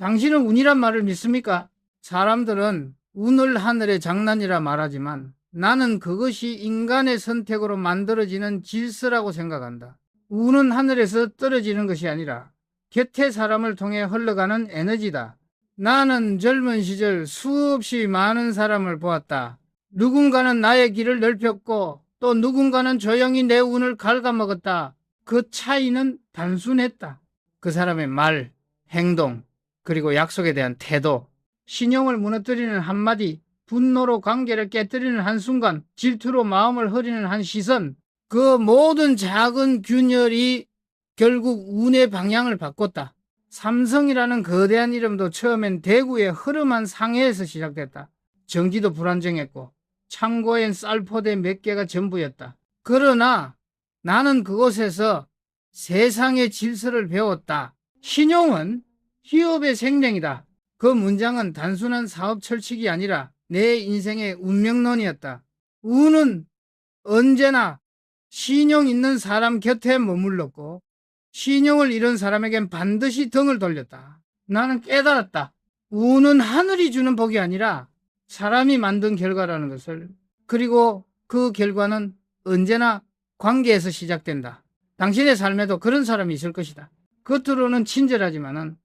당신은 운이란 말을 믿습니까? 사람들은 운을 하늘의 장난이라 말하지만 나는 그것이 인간의 선택으로 만들어지는 질서라고 생각한다. 운은 하늘에서 떨어지는 것이 아니라 곁에 사람을 통해 흘러가는 에너지다. 나는 젊은 시절 수없이 많은 사람을 보았다. 누군가는 나의 길을 넓혔고 또 누군가는 조용히 내 운을 갉아먹었다. 그 차이는 단순했다. 그 사람의 말, 행동, 그리고 약속에 대한 태도, 신용을 무너뜨리는 한마디, 분노로 관계를 깨뜨리는 한순간, 질투로 마음을 흐리는 한 시선, 그 모든 작은 균열이 결국 운의 방향을 바꿨다. 삼성이라는 거대한 이름도 처음엔 대구의 흐름한 상해에서 시작됐다. 전기도 불안정했고 창고엔 쌀포대 몇 개가 전부였다. 그러나 나는 그곳에서 세상의 질서를 배웠다. 신용은 기업의 생명이다. 그 문장은 단순한 사업 철칙이 아니라 내 인생의 운명론이었다. 운은 언제나 신용 있는 사람 곁에 머물렀고 신용을 잃은 사람에겐 반드시 등을 돌렸다. 나는 깨달았다. 운은 하늘이 주는 복이 아니라 사람이 만든 결과라는 것을. 그리고 그 결과는 언제나 관계에서 시작된다. 당신의 삶에도 그런 사람이 있을 것이다. 겉으로는 친절하지만은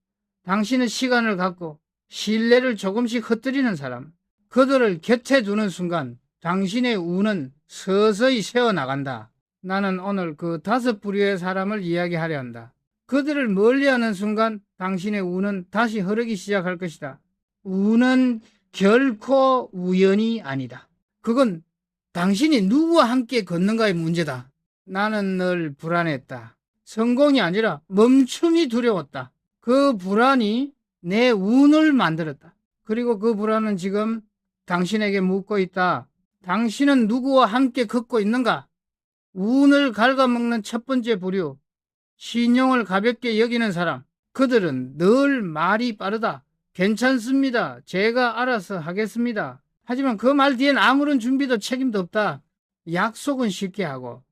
당신의 시간을 갖고 신뢰를 조금씩 흩뜨리는 사람, 그들을 곁에 두는 순간 당신의 운은 서서히 새어나간다. 나는 오늘 그 5부류의 사람을 이야기하려 한다. 그들을 멀리하는 순간 당신의 운은 다시 흐르기 시작할 것이다. 운은 결코 우연이 아니다. 그건 당신이 누구와 함께 걷는가의 문제다. 나는 늘 불안했다. 성공이 아니라 멈춤이 두려웠다. 그 불안이 내 운을 만들었다. 그리고 그 불안은 지금 당신에게 묻고 있다. 당신은 누구와 함께 걷고 있는가? 운을 갉아먹는 첫 번째 부류, 신용을 가볍게 여기는 사람. 그들은 늘 말이 빠르다. 괜찮습니다. 제가 알아서 하겠습니다. 하지만 그 말 뒤엔 아무런 준비도 책임도 없다. 약속은 쉽게 하고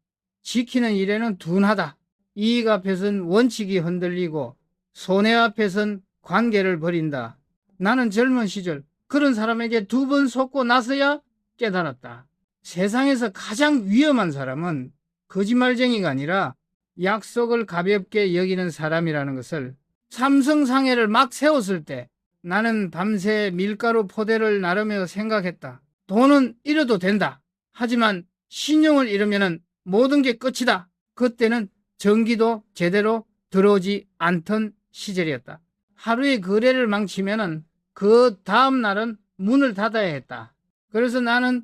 지키는 일에는 둔하다. 이익 앞에선 원칙이 흔들리고 손해 앞에선 관계를 버린다. 나는 젊은 시절 그런 사람에게 2번 속고 나서야 깨달았다. 세상에서 가장 위험한 사람은 거짓말쟁이가 아니라 약속을 가볍게 여기는 사람이라는 것을. 삼성상해를 막 세웠을 때 나는 밤새 밀가루 포대를 나르며 생각했다. 돈은 잃어도 된다. 하지만 신용을 잃으면 모든 게 끝이다. 그때는 전기도 제대로 들어오지 않던 시절이었다. 하루의 거래를 망치면 그 다음 날은 문을 닫아야 했다. 그래서 나는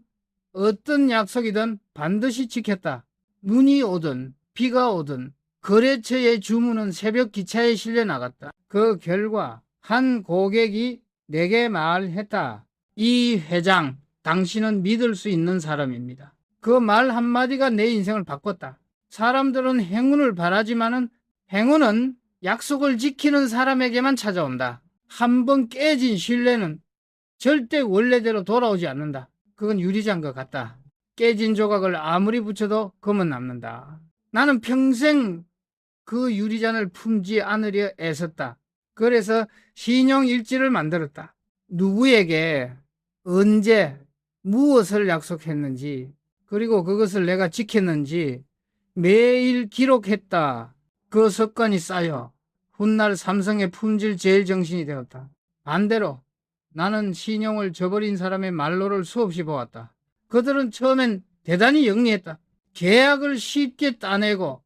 어떤 약속이든 반드시 지켰다. 눈이 오든 비가 오든 거래처의 주문은 새벽 기차에 실려 나갔다. 그 결과 한 고객이 내게 말했다. 이 회장, 당신은 믿을 수 있는 사람입니다. 그 말 한마디가 내 인생을 바꿨다. 사람들은 행운을 바라지만은 행운은 약속을 지키는 사람에게만 찾아온다. 한번 깨진 신뢰는 절대 원래대로 돌아오지 않는다. 그건 유리잔과 같다. 깨진 조각을 아무리 붙여도 검은 남는다. 나는 평생 그 유리잔을 품지 않으려 애썼다. 그래서 신용일지를 만들었다. 누구에게 언제 무엇을 약속했는지 그리고 그것을 내가 지켰는지 매일 기록했다. 그 습관이 쌓여 훗날 삼성의 품질 제일 정신이 되었다. 반대로 나는 신용을 저버린 사람의 말로를 수없이 보았다. 그들은 처음엔 대단히 영리했다. 계약을 쉽게 따내고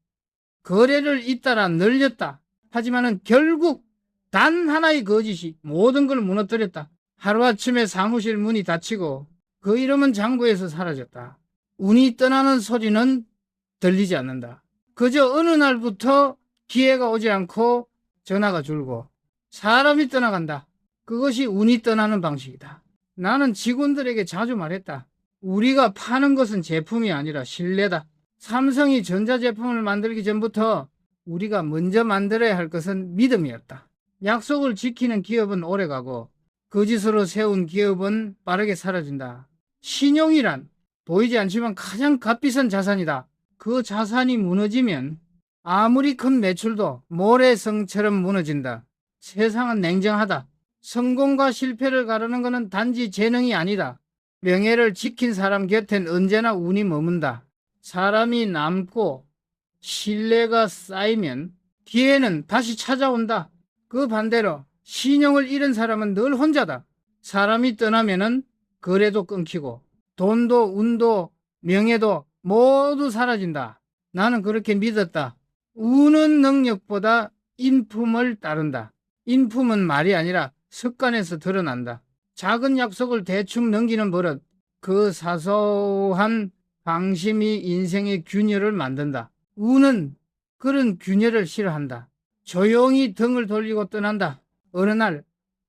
거래를 잇따라 늘렸다. 하지만은 결국 단 하나의 거짓이 모든 걸 무너뜨렸다. 하루아침에 사무실 문이 닫히고 그 이름은 장부에서 사라졌다. 운이 떠나는 소리는 들리지 않는다. 그저 어느 날부터 기회가 오지 않고 전화가 줄고 사람이 떠나간다. 그것이 운이 떠나는 방식이다. 나는 직원들에게 자주 말했다. 우리가 파는 것은 제품이 아니라 신뢰다. 삼성이 전자제품을 만들기 전부터 우리가 먼저 만들어야 할 것은 믿음이었다. 약속을 지키는 기업은 오래가고 거짓으로 세운 기업은 빠르게 사라진다. 신용이란 보이지 않지만 가장 값비싼 자산이다. 그 자산이 무너지면 아무리 큰 매출도 모래성처럼 무너진다. 세상은 냉정하다. 성공과 실패를 가르는 것은 단지 재능이 아니다. 명예를 지킨 사람 곁엔 언제나 운이 머문다. 사람이 남고 신뢰가 쌓이면 기회는 다시 찾아온다. 그 반대로 신용을 잃은 사람은 늘 혼자다. 사람이 떠나면은 거래도 끊기고 돈도 운도 명예도 모두 사라진다. 나는 그렇게 믿었다. 우는 능력보다 인품을 따른다. 인품은 말이 아니라 습관에서 드러난다. 작은 약속을 대충 넘기는 버릇, 그 사소한 방심이 인생의 균열을 만든다. 우는 그런 균열을 싫어한다. 조용히 등을 돌리고 떠난다. 어느 날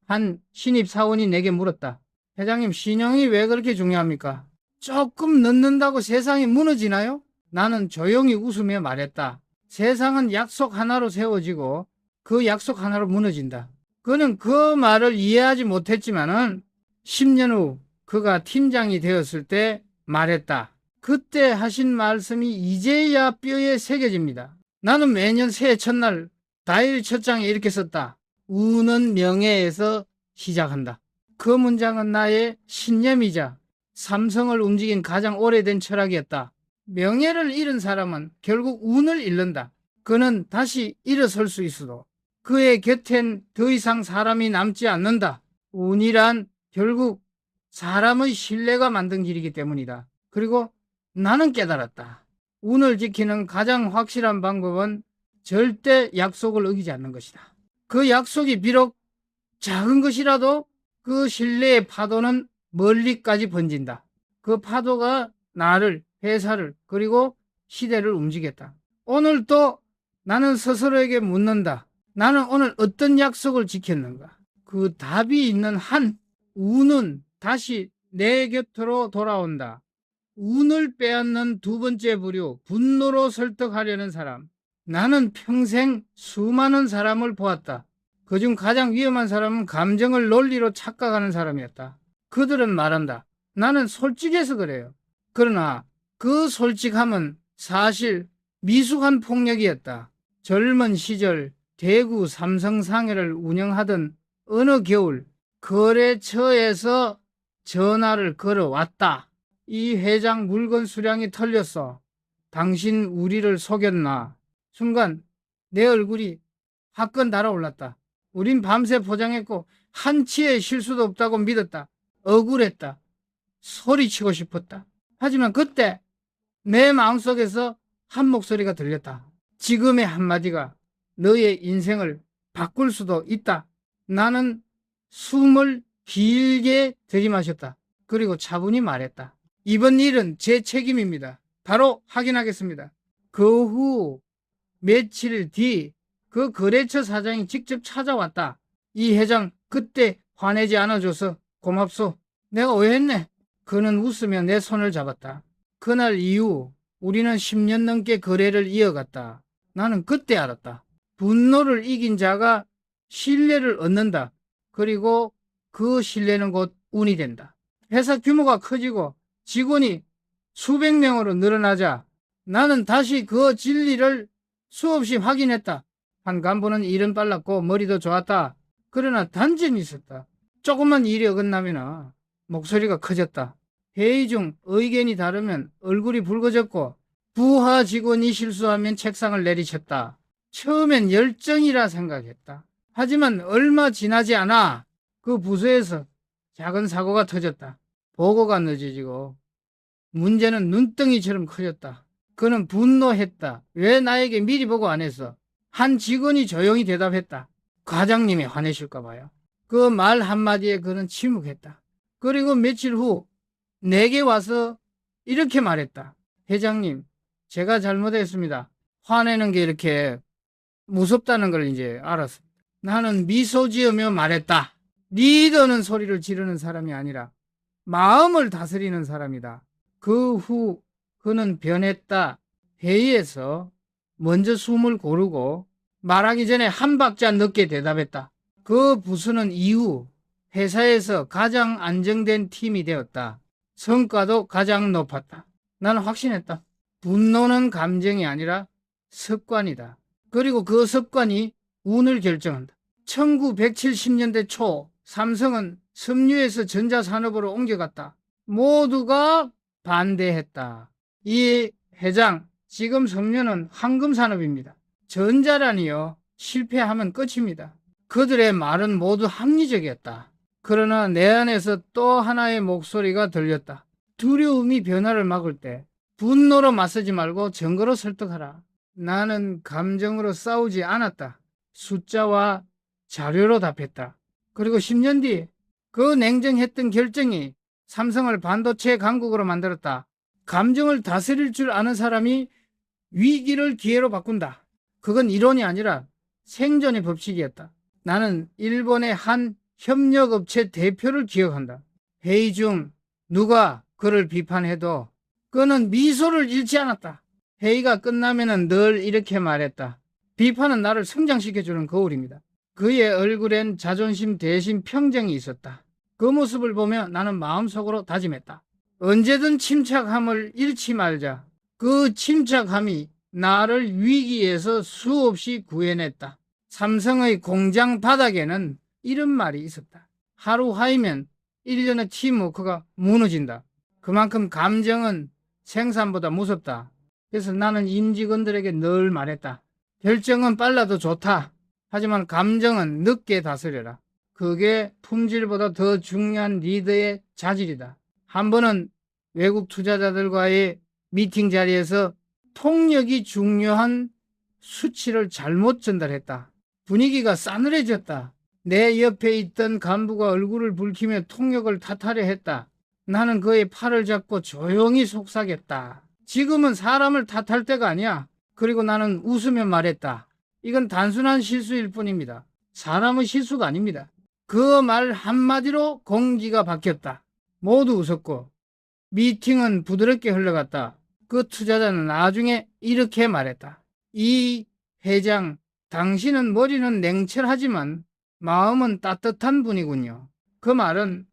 한 신입사원이 내게 물었다. 회장님, 신용이 왜 그렇게 중요합니까? 조금 늦는다고 세상이 무너지나요? 나는 조용히 웃으며 말했다. 세상은 약속 하나로 세워지고 그 약속 하나로 무너진다. 그는 그 말을 이해하지 못했지만은 10년 후 그가 팀장이 되었을 때 말했다. 그때 하신 말씀이 이제야 뼈에 새겨집니다. 나는 매년 새해 첫날 다이어리 첫 장에 이렇게 썼다. 우는 명예에서 시작한다. 그 문장은 나의 신념이자 삼성을 움직인 가장 오래된 철학이었다. 명예를 잃은 사람은 결국 운을 잃는다. 그는 다시 일어설 수 있어도 그의 곁엔 더 이상 사람이 남지 않는다. 운이란 결국 사람의 신뢰가 만든 길이기 때문이다. 그리고 나는 깨달았다. 운을 지키는 가장 확실한 방법은 절대 약속을 어기지 않는 것이다. 그 약속이 비록 작은 것이라도 그 신뢰의 파도는 멀리까지 번진다. 그 파도가 나를, 회사를, 그리고 시대를 움직였다. 오늘 또 나는 스스로에게 묻는다. 나는 오늘 어떤 약속을 지켰는가? 그 답이 있는 한, 운은 다시 내 곁으로 돌아온다. 운을 빼앗는 두 번째 부류, 분노로 설득하려는 사람. 나는 평생 수많은 사람을 보았다. 그중 가장 위험한 사람은 감정을 논리로 착각하는 사람이었다. 그들은 말한다. 나는 솔직해서 그래요. 그러나 그 솔직함은 사실 미숙한 폭력이었다. 젊은 시절 대구 삼성상해를 운영하던 어느 겨울 거래처에서 전화를 걸어왔다. 이 회장 물건 수량이 털렸어. 당신 우리를 속였나? 순간 내 얼굴이 화끈 달아올랐다. 우린 밤새 포장했고 한치의 실수도 없다고 믿었다. 억울했다. 소리치고 싶었다. 하지만 그때 내 마음속에서 한 목소리가 들렸다. 지금의 한마디가 너의 인생을 바꿀 수도 있다. 나는 숨을 길게 들이마셨다. 그리고 차분히 말했다. 이번 일은 제 책임입니다. 바로 확인하겠습니다. 그 후 며칠 뒤 그 거래처 사장이 직접 찾아왔다. 이 회장 그때 화내지 않아줘서 고맙소. 내가 오해했네. 그는 웃으며 내 손을 잡았다. 그날 이후 우리는 10년 넘게 거래를 이어갔다. 나는 그때 알았다. 분노를 이긴 자가 신뢰를 얻는다. 그리고 그 신뢰는 곧 운이 된다. 회사 규모가 커지고 직원이 수백 명으로 늘어나자 나는 다시 그 진리를 수없이 확인했다. 한 간부는 일은 빨랐고 머리도 좋았다. 그러나 단점이 있었다. 조금만 일이 어긋나면 목소리가 커졌다. 회의 중 의견이 다르면 얼굴이 붉어졌고 부하 직원이 실수하면 책상을 내리쳤다. 처음엔 열정이라 생각했다. 하지만 얼마 지나지 않아 그 부서에서 작은 사고가 터졌다. 보고가 늦어지고 문제는 눈덩이처럼 커졌다. 그는 분노했다. 왜 나에게 미리 보고 안 했어? 한 직원이 조용히 대답했다. 과장님이 화내실까 봐요. 그 말 한마디에 그는 침묵했다. 그리고 며칠 후 내게 와서 이렇게 말했다. 회장님, 제가 잘못했습니다. 화내는 게 이렇게 무섭다는 걸 이제 알았습니다. 나는 미소 지으며 말했다. 리더는 소리를 지르는 사람이 아니라 마음을 다스리는 사람이다. 그 후 그는 변했다. 회의에서 먼저 숨을 고르고 말하기 전에 한 박자 늦게 대답했다. 그 부서는 이후 회사에서 가장 안정된 팀이 되었다. 성과도 가장 높았다. 나는 확신했다. 분노는 감정이 아니라 습관이다. 그리고 그 습관이 운을 결정한다. 1970년대 초 삼성은 섬유에서 전자산업으로 옮겨갔다. 모두가 반대했다. 이 회장, 지금 섬유는 황금산업입니다. 전자라니요, 실패하면 끝입니다. 그들의 말은 모두 합리적이었다. 그러나 내 안에서 또 하나의 목소리가 들렸다. 두려움이 변화를 막을 때 분노로 맞서지 말고 증거로 설득하라. 나는 감정으로 싸우지 않았다. 숫자와 자료로 답했다. 그리고 10년 뒤 그 냉정했던 결정이 삼성을 반도체 강국으로 만들었다. 감정을 다스릴 줄 아는 사람이 위기를 기회로 바꾼다. 그건 이론이 아니라 생존의 법칙이었다. 나는 일본의 한 협력업체 대표를 기억한다. 회의 중 누가 그를 비판해도 그는 미소를 잃지 않았다. 회의가 끝나면 늘 이렇게 말했다. 비판은 나를 성장시켜주는 거울입니다. 그의 얼굴엔 자존심 대신 평정이 있었다. 그 모습을 보며 나는 마음속으로 다짐했다. 언제든 침착함을 잃지 말자. 그 침착함이 나를 위기에서 수없이 구해냈다. 삼성의 공장 바닥에는 이런 말이 있었다. 하루 하이면 1년의 팀워크가 무너진다. 그만큼 감정은 생산보다 무섭다. 그래서 나는 임직원들에게 늘 말했다. 결정은 빨라도 좋다. 하지만 감정은 늦게 다스려라. 그게 품질보다 더 중요한 리더의 자질이다. 한 번은 외국 투자자들과의 미팅 자리에서 통역이 중요한 수치를 잘못 전달했다. 분위기가 싸늘해졌다. 내 옆에 있던 간부가 얼굴을 붉히며 통역을 탓하려 했다. 나는 그의 팔을 잡고 조용히 속삭였다. 지금은 사람을 탓할 때가 아니야. 그리고 나는 웃으며 말했다. 이건 단순한 실수일 뿐입니다. 사람의 실수가 아닙니다. 그 말 한마디로 공기가 바뀌었다. 모두 웃었고 미팅은 부드럽게 흘러갔다. 그 투자자는 나중에 이렇게 말했다. 이 회장, 당신은 머리는 냉철하지만 마음은 따뜻한 분이군요. 그 말은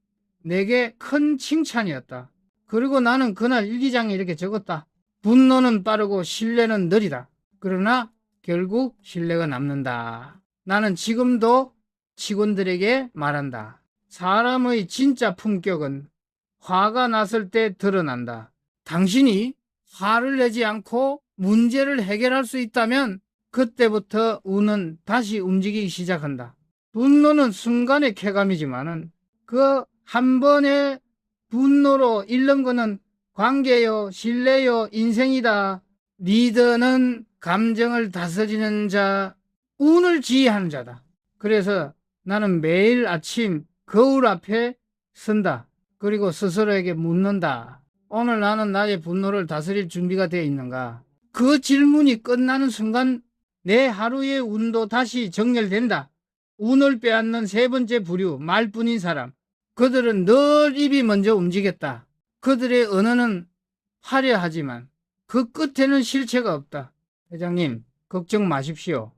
내게 큰 칭찬이었다. 그리고 나는 그날 일기장에 이렇게 적었다. 분노는 빠르고 신뢰는 느리다. 그러나 결국 신뢰가 남는다. 나는 지금도 직원들에게 말한다. 사람의 진짜 품격은 화가 났을 때 드러난다. 당신이 화를 내지 않고 문제를 해결할 수 있다면 그때부터 운은 다시 움직이기 시작한다. 분노는 순간의 쾌감이지만은 그 한 번의 분노로 잃는 거는 관계요, 신뢰요, 인생이다. 리더는 감정을 다스리는 자, 운을 지휘하는 자다. 그래서 나는 매일 아침 거울 앞에 선다. 그리고 스스로에게 묻는다. 오늘 나는 나의 분노를 다스릴 준비가 되어 있는가? 그 질문이 끝나는 순간 내 하루의 운도 다시 정렬된다. 운을 빼앗는 세 번째 부류, 말뿐인 사람. 그들은 늘 입이 먼저 움직였다. 그들의 언어는 화려하지만 그 끝에는 실체가 없다. 회장님, 걱정 마십시오.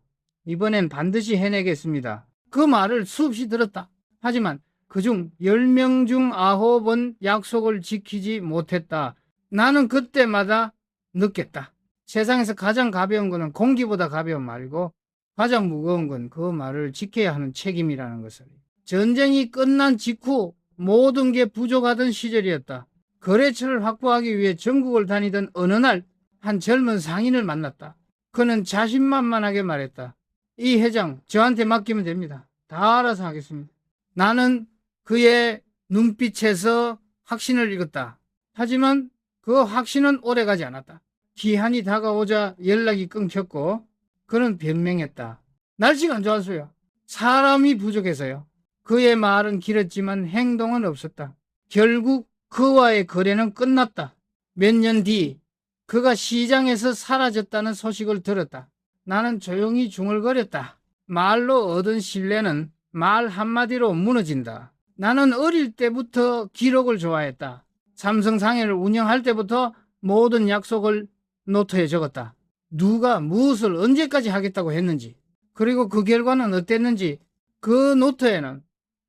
이번엔 반드시 해내겠습니다. 그 말을 수없이 들었다. 하지만 그중 10명 중 9은 약속을 지키지 못했다. 나는 그때마다 느꼈다. 세상에서 가장 가벼운 것은 공기보다 가벼운 말이고 가장 무거운 건 그 말을 지켜야 하는 책임이라는 것을. 전쟁이 끝난 직후 모든 게 부족하던 시절이었다. 거래처를 확보하기 위해 전국을 다니던 어느 날 한 젊은 상인을 만났다. 그는 자신만만하게 말했다. 이 회장 저한테 맡기면 됩니다. 다 알아서 하겠습니다. 나는 그의 눈빛에서 확신을 읽었다. 하지만 그 확신은 오래가지 않았다. 기한이 다가오자 연락이 끊겼고 그는 변명했다. 날씨가 안 좋아서요. 사람이 부족해서요. 그의 말은 길었지만 행동은 없었다. 결국 그와의 거래는 끝났다. 몇 년 뒤 그가 시장에서 사라졌다는 소식을 들었다. 나는 조용히 중얼거렸다. 말로 얻은 신뢰는 말 한마디로 무너진다. 나는 어릴 때부터 기록을 좋아했다. 삼성상해를 운영할 때부터 모든 약속을 노트에 적었다. 누가 무엇을 언제까지 하겠다고 했는지, 그리고 그 결과는 어땠는지 그 노트에는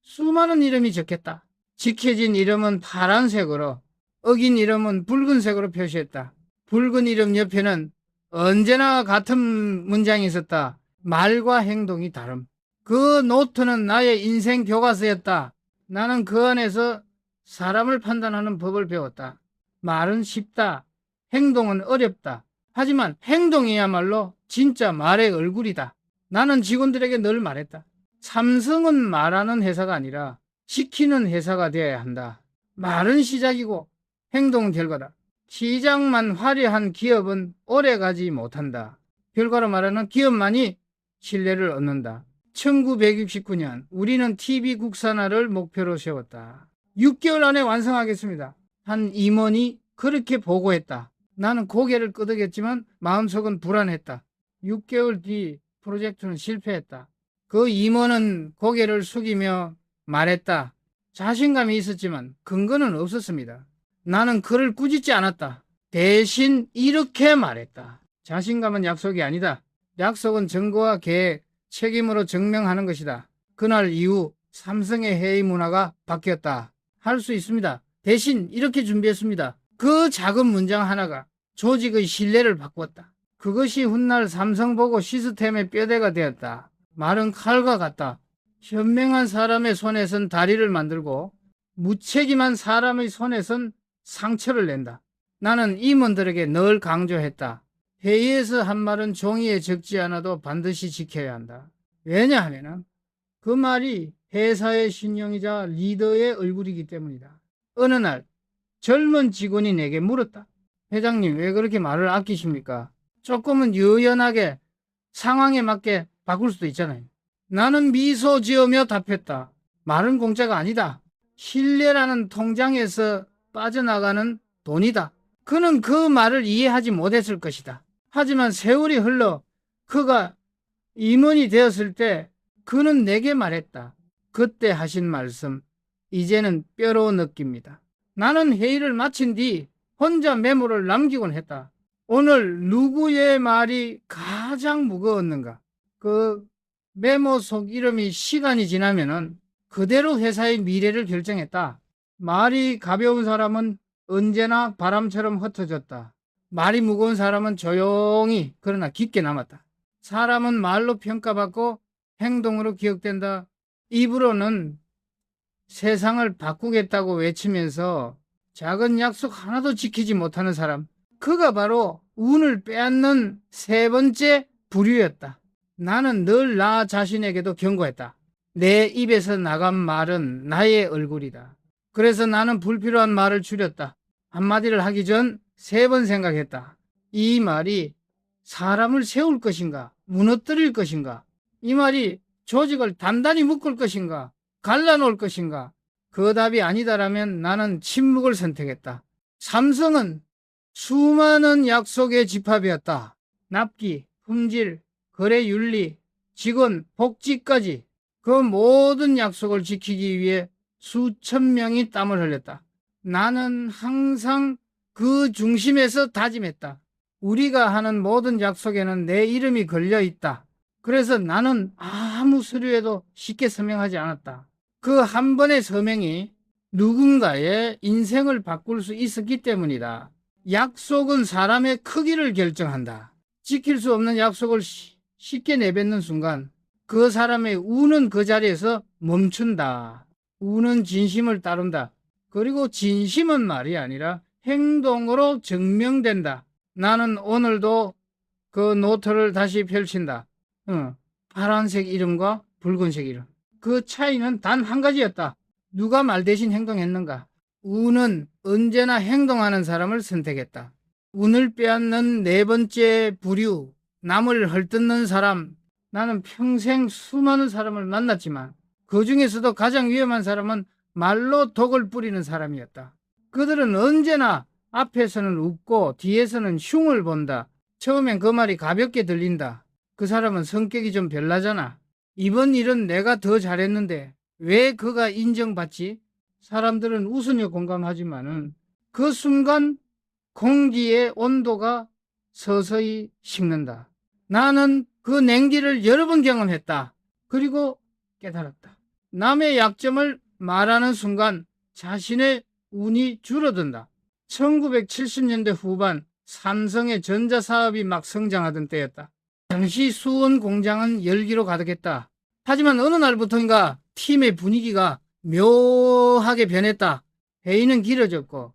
수많은 이름이 적혔다. 지켜진 이름은 파란색으로, 어긴 이름은 붉은색으로 표시했다. 붉은 이름 옆에는 언제나 같은 문장이 있었다. 말과 행동이 다름. 그 노트는 나의 인생 교과서였다. 나는 그 안에서 사람을 판단하는 법을 배웠다. 말은 쉽다. 행동은 어렵다. 하지만 행동이야말로 진짜 말의 얼굴이다. 나는 직원들에게 늘 말했다. 삼성은 말하는 회사가 아니라 시키는 회사가 되어야 한다. 말은 시작이고 행동은 결과다. 시작만 화려한 기업은 오래가지 못한다. 결과로 말하는 기업만이 신뢰를 얻는다. 1969년 우리는 TV 국산화를 목표로 세웠다. 6개월 안에 완성하겠습니다. 한 임원이 그렇게 보고했다. 나는 고개를 끄덕였지만 마음속은 불안했다. 6개월 뒤 프로젝트는 실패했다. 그 임원은 고개를 숙이며 말했다. 자신감이 있었지만 근거는 없었습니다. 나는 그를 꾸짖지 않았다. 대신 이렇게 말했다. 자신감은 약속이 아니다. 약속은 증거와 계획, 책임으로 증명하는 것이다. 그날 이후 삼성의 회의 문화가 바뀌었다. 할 수 있습니다. 대신 이렇게 준비했습니다. 그 작은 문장 하나가 조직의 신뢰를 바꾸었다. 그것이 훗날 삼성 보고 시스템의 뼈대가 되었다. 말은 칼과 같다. 현명한 사람의 손에선 다리를 만들고 무책임한 사람의 손에선 상처를 낸다. 나는 임원들에게 늘 강조했다. 회의에서 한 말은 종이에 적지 않아도 반드시 지켜야 한다. 왜냐하면 그 말이 회사의 신용이자 리더의 얼굴이기 때문이다. 어느 날 젊은 직원이 내게 물었다. 회장님, 왜 그렇게 말을 아끼십니까? 조금은 유연하게 상황에 맞게 바꿀 수도 있잖아요. 나는 미소 지으며 답했다. 말은 공짜가 아니다. 신뢰라는 통장에서 빠져나가는 돈이다. 그는 그 말을 이해하지 못했을 것이다. 하지만 세월이 흘러 그가 임원이 되었을 때 그는 내게 말했다. 그때 하신 말씀 이제는 뼈로 느낍니다. 나는 회의를 마친 뒤 혼자 메모를 남기곤 했다. 오늘 누구의 말이 가장 무거웠는가? 그 메모 속 이름이 시간이 지나면은 그대로 회사의 미래를 결정했다. 말이 가벼운 사람은 언제나 바람처럼 흩어졌다. 말이 무거운 사람은 조용히 그러나 깊게 남았다. 사람은 말로 평가받고 행동으로 기억된다. 입으로는 세상을 바꾸겠다고 외치면서 작은 약속 하나도 지키지 못하는 사람, 그가 바로 운을 빼앗는 세 번째 부류였다. 나는 늘 나 자신에게도 경고했다. 내 입에서 나간 말은 나의 얼굴이다. 그래서 나는 불필요한 말을 줄였다. 한마디를 하기 전 3번 생각했다. 이 말이 사람을 세울 것인가, 무너뜨릴 것인가, 이 말이 조직을 단단히 묶을 것인가, 갈라놓을 것인가. 그 답이 아니다라면 나는 침묵을 선택했다. 삼성은 수많은 약속의 집합이었다. 납기, 품질, 거래 윤리, 직원 복지까지 그 모든 약속을 지키기 위해 수천 명이 땀을 흘렸다. 나는 항상 그 중심에서 다짐했다. 우리가 하는 모든 약속에는 내 이름이 걸려 있다. 그래서 나는 아무 서류에도 쉽게 서명하지 않았다. 그 한 번의 서명이 누군가의 인생을 바꿀 수 있었기 때문이다. 약속은 사람의 크기를 결정한다. 지킬 수 없는 약속을 쉽게 내뱉는 순간 그 사람의 운은 그 자리에서 멈춘다. 운은 진심을 따른다. 그리고 진심은 말이 아니라 행동으로 증명된다. 나는 오늘도 그 노트를 다시 펼친다. 파란색 이름과 붉은색 이름. 그 차이는 단 한 가지였다. 누가 말 대신 행동했는가? 운은 언제나 행동하는 사람을 선택했다. 운을 빼앗는 네 번째 부류, 남을 헐뜯는 사람. 나는 평생 수많은 사람을 만났지만 그 중에서도 가장 위험한 사람은 말로 독을 뿌리는 사람이었다. 그들은 언제나 앞에서는 웃고 뒤에서는 흉을 본다. 처음엔 그 말이 가볍게 들린다. 그 사람은 성격이 좀 별나잖아. 이번 일은 내가 더 잘했는데 왜 그가 인정받지? 사람들은 웃으며 공감하지만은 그 순간 공기의 온도가 서서히 식는다. 나는 그 냉기를 여러 번 경험했다. 그리고 깨달았다. 남의 약점을 말하는 순간 자신의 운이 줄어든다. 1970년대 후반 삼성의 전자사업이 막 성장하던 때였다. 당시 수원 공장은 열기로 가득했다. 하지만 어느 날부터인가 팀의 분위기가 묘하게 변했다. 회의는 길어졌고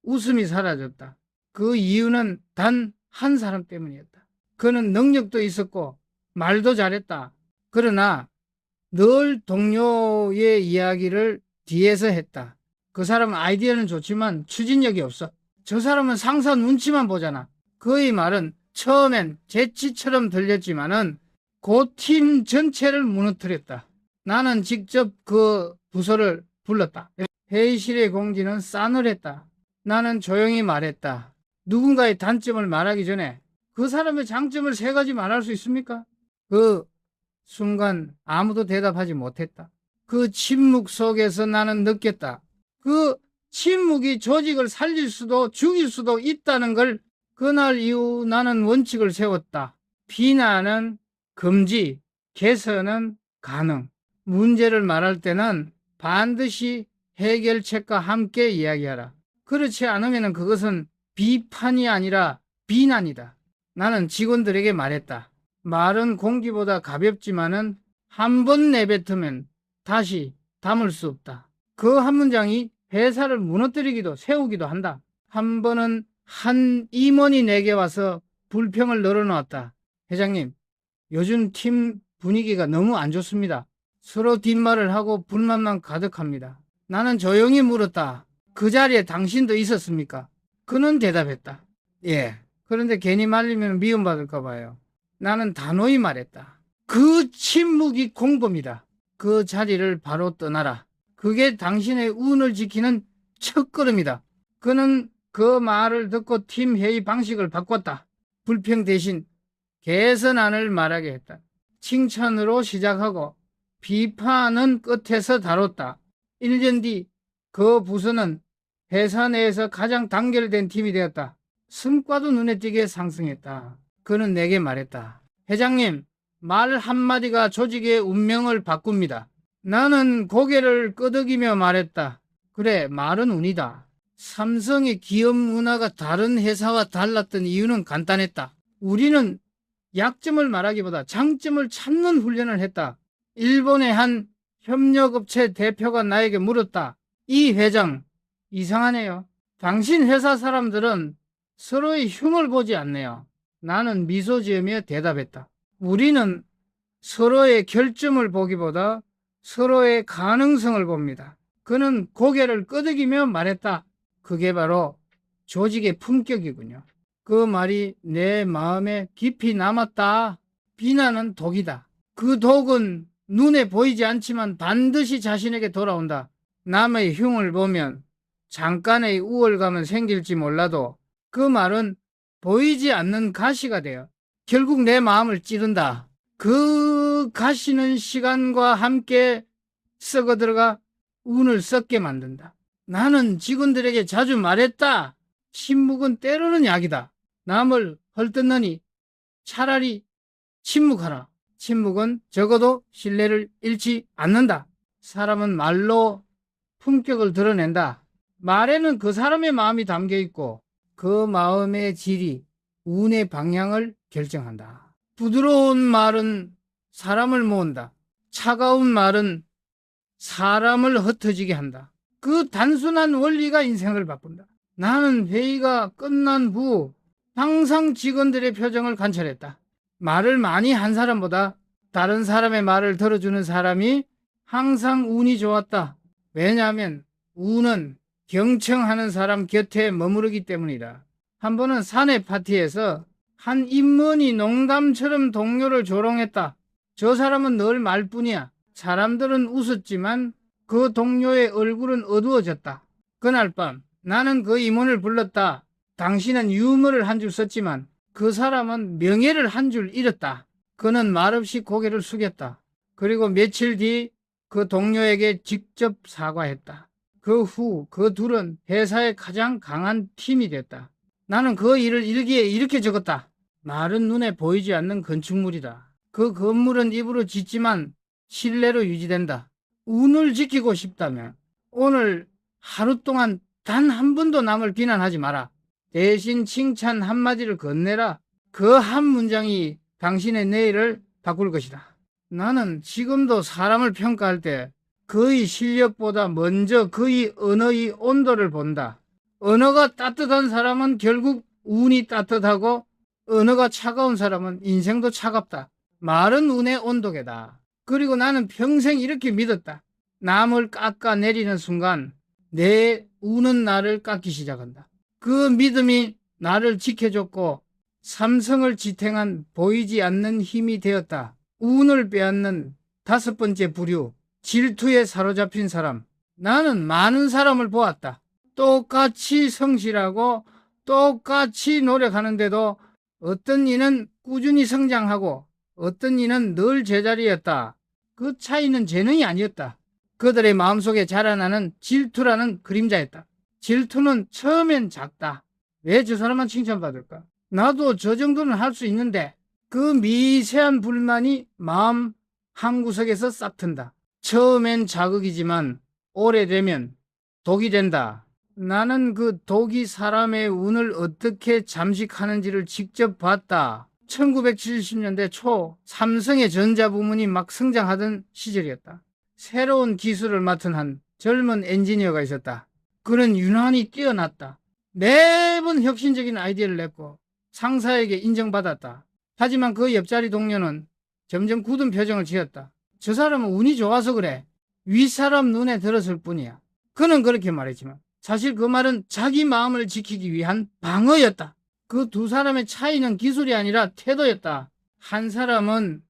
웃음이 사라졌다. 그 이유는 단 한 사람 때문이었다. 그는 능력도 있었고 말도 잘했다. 그러나 늘 동료의 이야기를 뒤에서 했다. 그 사람은 아이디어는 좋지만 추진력이 없어. 저 사람은 상사 눈치만 보잖아. 그의 말은 처음엔 재치처럼 들렸지만은 그 팀 전체를 무너뜨렸다. 나는 직접 그 부서를 불렀다. 회의실의 공기는 싸늘했다. 나는 조용히 말했다. 누군가의 단점을 말하기 전에 그 사람의 장점을 3가지 말할 수 있습니까? 그 순간 아무도 대답하지 못했다. 그 침묵 속에서 나는 느꼈다. 그 침묵이 조직을 살릴 수도 죽일 수도 있다는 걸. 그날 이후 나는 원칙을 세웠다. 비난은 금지, 개선은 가능. 문제를 말할 때는 반드시 해결책과 함께 이야기하라. 그렇지 않으면 그것은 비판이 아니라 비난이다. 나는 직원들에게 말했다. 말은 공기보다 가볍지만은 한 번 내뱉으면 다시 담을 수 없다. 그 한 문장이 회사를 무너뜨리기도 세우기도 한다. 한 번은 한 임원이 내게 와서 불평을 늘어놓았다. 회장님, 요즘 팀 분위기가 너무 안 좋습니다. 서로 뒷말을 하고 불만만 가득합니다. 나는 조용히 물었다. 그 자리에 당신도 있었습니까? 그는 대답했다. 예. 그런데 괜히 말리면 미움받을까 봐요. 나는 단호히 말했다. 그 침묵이 공범이다. 그 자리를 바로 떠나라. 그게 당신의 운을 지키는 첫걸음이다. 그는 그 말을 듣고 팀 회의 방식을 바꿨다. 불평 대신 개선안을 말하게 했다. 칭찬으로 시작하고 비판은 끝에서 다뤘다. 1년 뒤 그 부서는 회사 내에서 가장 단결된 팀이 되었다. 성과도 눈에 띄게 상승했다. 그는 내게 말했다. 회장님, 말 한마디가 조직의 운명을 바꿉니다. 나는 고개를 끄덕이며 말했다. 그래, 말은 운이다. 삼성의 기업 문화가 다른 회사와 달랐던 이유는 간단했다. 우리는 약점을 말하기보다 장점을 찾는 훈련을 했다. 일본의 한 협력업체 대표가 나에게 물었다. 이 회장, 이상하네요. 당신 회사 사람들은 서로의 흉을 보지 않네요. 나는 미소 지으며 대답했다. 우리는 서로의 결점을 보기보다 서로의 가능성을 봅니다. 그는 고개를 끄덕이며 말했다. 그게 바로 조직의 품격이군요. 그 말이 내 마음에 깊이 남았다. 비난은 독이다. 그 독은 눈에 보이지 않지만 반드시 자신에게 돌아온다. 남의 흉을 보면 잠깐의 우월감은 생길지 몰라도 그 말은 보이지 않는 가시가 되어 결국 내 마음을 찌른다. 그 가시는 시간과 함께 썩어 들어가 운을 썩게 만든다. 나는 직원들에게 자주 말했다. 침묵은 때로는 약이다. 남을 헐뜯느니 차라리 침묵하라. 침묵은 적어도 신뢰를 잃지 않는다. 사람은 말로 품격을 드러낸다. 말에는 그 사람의 마음이 담겨 있고 그 마음의 질이 운의 방향을 결정한다. 부드러운 말은 사람을 모은다. 차가운 말은 사람을 흩어지게 한다. 그 단순한 원리가 인생을 바꾼다. 나는 회의가 끝난 후 항상 직원들의 표정을 관찰했다. 말을 많이 한 사람보다 다른 사람의 말을 들어주는 사람이 항상 운이 좋았다. 왜냐하면 운은 경청하는 사람 곁에 머무르기 때문이다. 한 번은 사내 파티에서 한 임원이 농담처럼 동료를 조롱했다. 저 사람은 늘 말뿐이야. 사람들은 웃었지만 그 동료의 얼굴은 어두워졌다. 그날 밤 나는 그 임원을 불렀다. 당신은 유머를 한 줄 썼지만 그 사람은 명예를 한 줄 잃었다. 그는 말없이 고개를 숙였다. 그리고 며칠 뒤 그 동료에게 직접 사과했다. 그 후 그 둘은 회사의 가장 강한 팀이 됐다. 나는 그 일을 일기에 이렇게 적었다. 말은 눈에 보이지 않는 건축물이다. 그 건물은 입으로 짓지만 신뢰로 유지된다. 운을 지키고 싶다면 오늘 하루 동안 단 한 번도 남을 비난하지 마라. 대신 칭찬 한마디를 건네라. 그 한 문장이 당신의 내일을 바꿀 것이다. 나는 지금도 사람을 평가할 때 그의 실력보다 먼저 그의 언어의 온도를 본다. 언어가 따뜻한 사람은 결국 운이 따뜻하고 언어가 차가운 사람은 인생도 차갑다. 말은 운의 온도계다. 그리고 나는 평생 이렇게 믿었다. 남을 깎아내리는 순간 내 운은 나를 깎기 시작한다. 그 믿음이 나를 지켜줬고 삼성을 지탱한 보이지 않는 힘이 되었다. 운을 빼앗는 5번째 부류, 질투에 사로잡힌 사람. 나는 많은 사람을 보았다. 똑같이 성실하고 똑같이 노력하는데도 어떤 이는 꾸준히 성장하고 어떤 이는 늘 제자리였다. 그 차이는 재능이 아니었다. 그들의 마음속에 자라나는 질투라는 그림자였다. 질투는 처음엔 작다. 왜 저 사람만 칭찬받을까? 나도 저 정도는 할 수 있는데 그 미세한 불만이 마음 한구석에서 싹튼다. 처음엔 자극이지만 오래되면 독이 된다. 나는 그 독이 사람의 운을 어떻게 잠식하는지를 직접 봤다. 1970년대 초 삼성의 전자부문이 막 성장하던 시절이었다. 새로운 기술을 맡은 한 젊은 엔지니어가 있었다. 그는 유난히 뛰어났다. 매번 혁신적인 아이디어를 냈고 상사에게 인정받았다. 하지만 그 옆자리 동료는 점점 굳은 표정을 지었다. 저 사람은 운이 좋아서 그래. 윗사람 눈에 들었을 뿐이야. 그는 그렇게 말했지만 사실 그 말은 자기 마음을 지키기 위한 방어였다. 그 두 사람의 차이는 기술이 아니라 태도였다. 한 사람은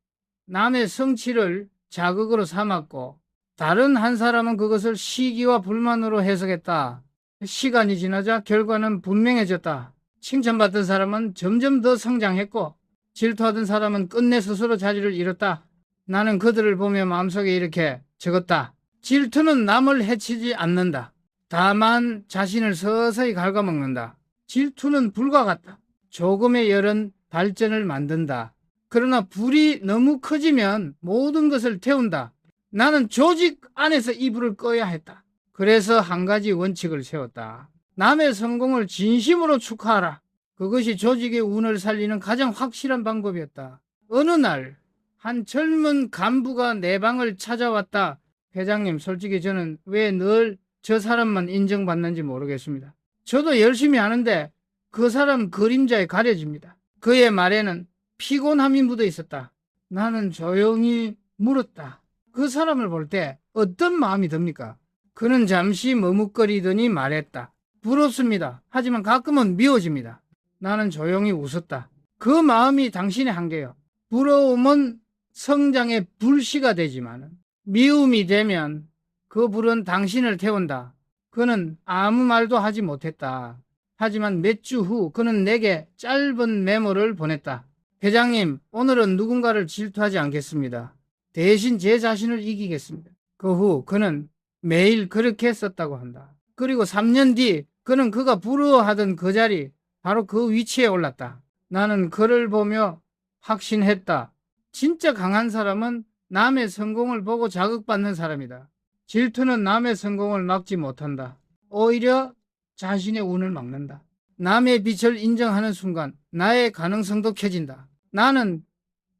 남의 성취를 자극으로 삼았고 다른 한 사람은 그것을 시기와 불만으로 해석했다. 시간이 지나자 결과는 분명해졌다. 칭찬받던 사람은 점점 더 성장했고 질투하던 사람은 끝내 스스로 자리를 잃었다. 나는 그들을 보며 마음속에 이렇게 적었다. 질투는 남을 해치지 않는다. 다만 자신을 서서히 갉아먹는다. 질투는 불과 같다. 조금의 열은 발전을 만든다. 그러나 불이 너무 커지면 모든 것을 태운다. 나는 조직 안에서 이 불을 꺼야 했다. 그래서 한 가지 원칙을 세웠다. 남의 성공을 진심으로 축하하라. 그것이 조직의 운을 살리는 가장 확실한 방법이었다. 어느 날 한 젊은 간부가 내 방을 찾아왔다. 회장님, 솔직히 저는 왜 늘 저 사람만 인정받는지 모르겠습니다. 저도 열심히 하는데 그 사람 그림자에 가려집니다. 그의 말에는 피곤함이 묻어 있었다. 나는 조용히 물었다. 그 사람을 볼 때 어떤 마음이 듭니까? 그는 잠시 머뭇거리더니 말했다. 부럽습니다. 하지만 가끔은 미워집니다. 나는 조용히 웃었다. 그 마음이 당신의 한계요. 부러움은 성장의 불씨가 되지만 미움이 되면 그 불은 당신을 태운다. 그는 아무 말도 하지 못했다. 하지만 몇 주 후 그는 내게 짧은 메모를 보냈다. 회장님, 오늘은 누군가를 질투하지 않겠습니다. 대신 제 자신을 이기겠습니다. 그 후 그는 매일 그렇게 썼다고 한다. 그리고 3년 뒤 그는 그가 부러워하던 그 자리, 바로 그 위치에 올랐다. 나는 그를 보며 확신했다. 진짜 강한 사람은 남의 성공을 보고 자극받는 사람이다. 질투는 남의 성공을 막지 못한다. 오히려 자신의 운을 막는다. 남의 빛을 인정하는 순간 나의 가능성도 켜진다. 나는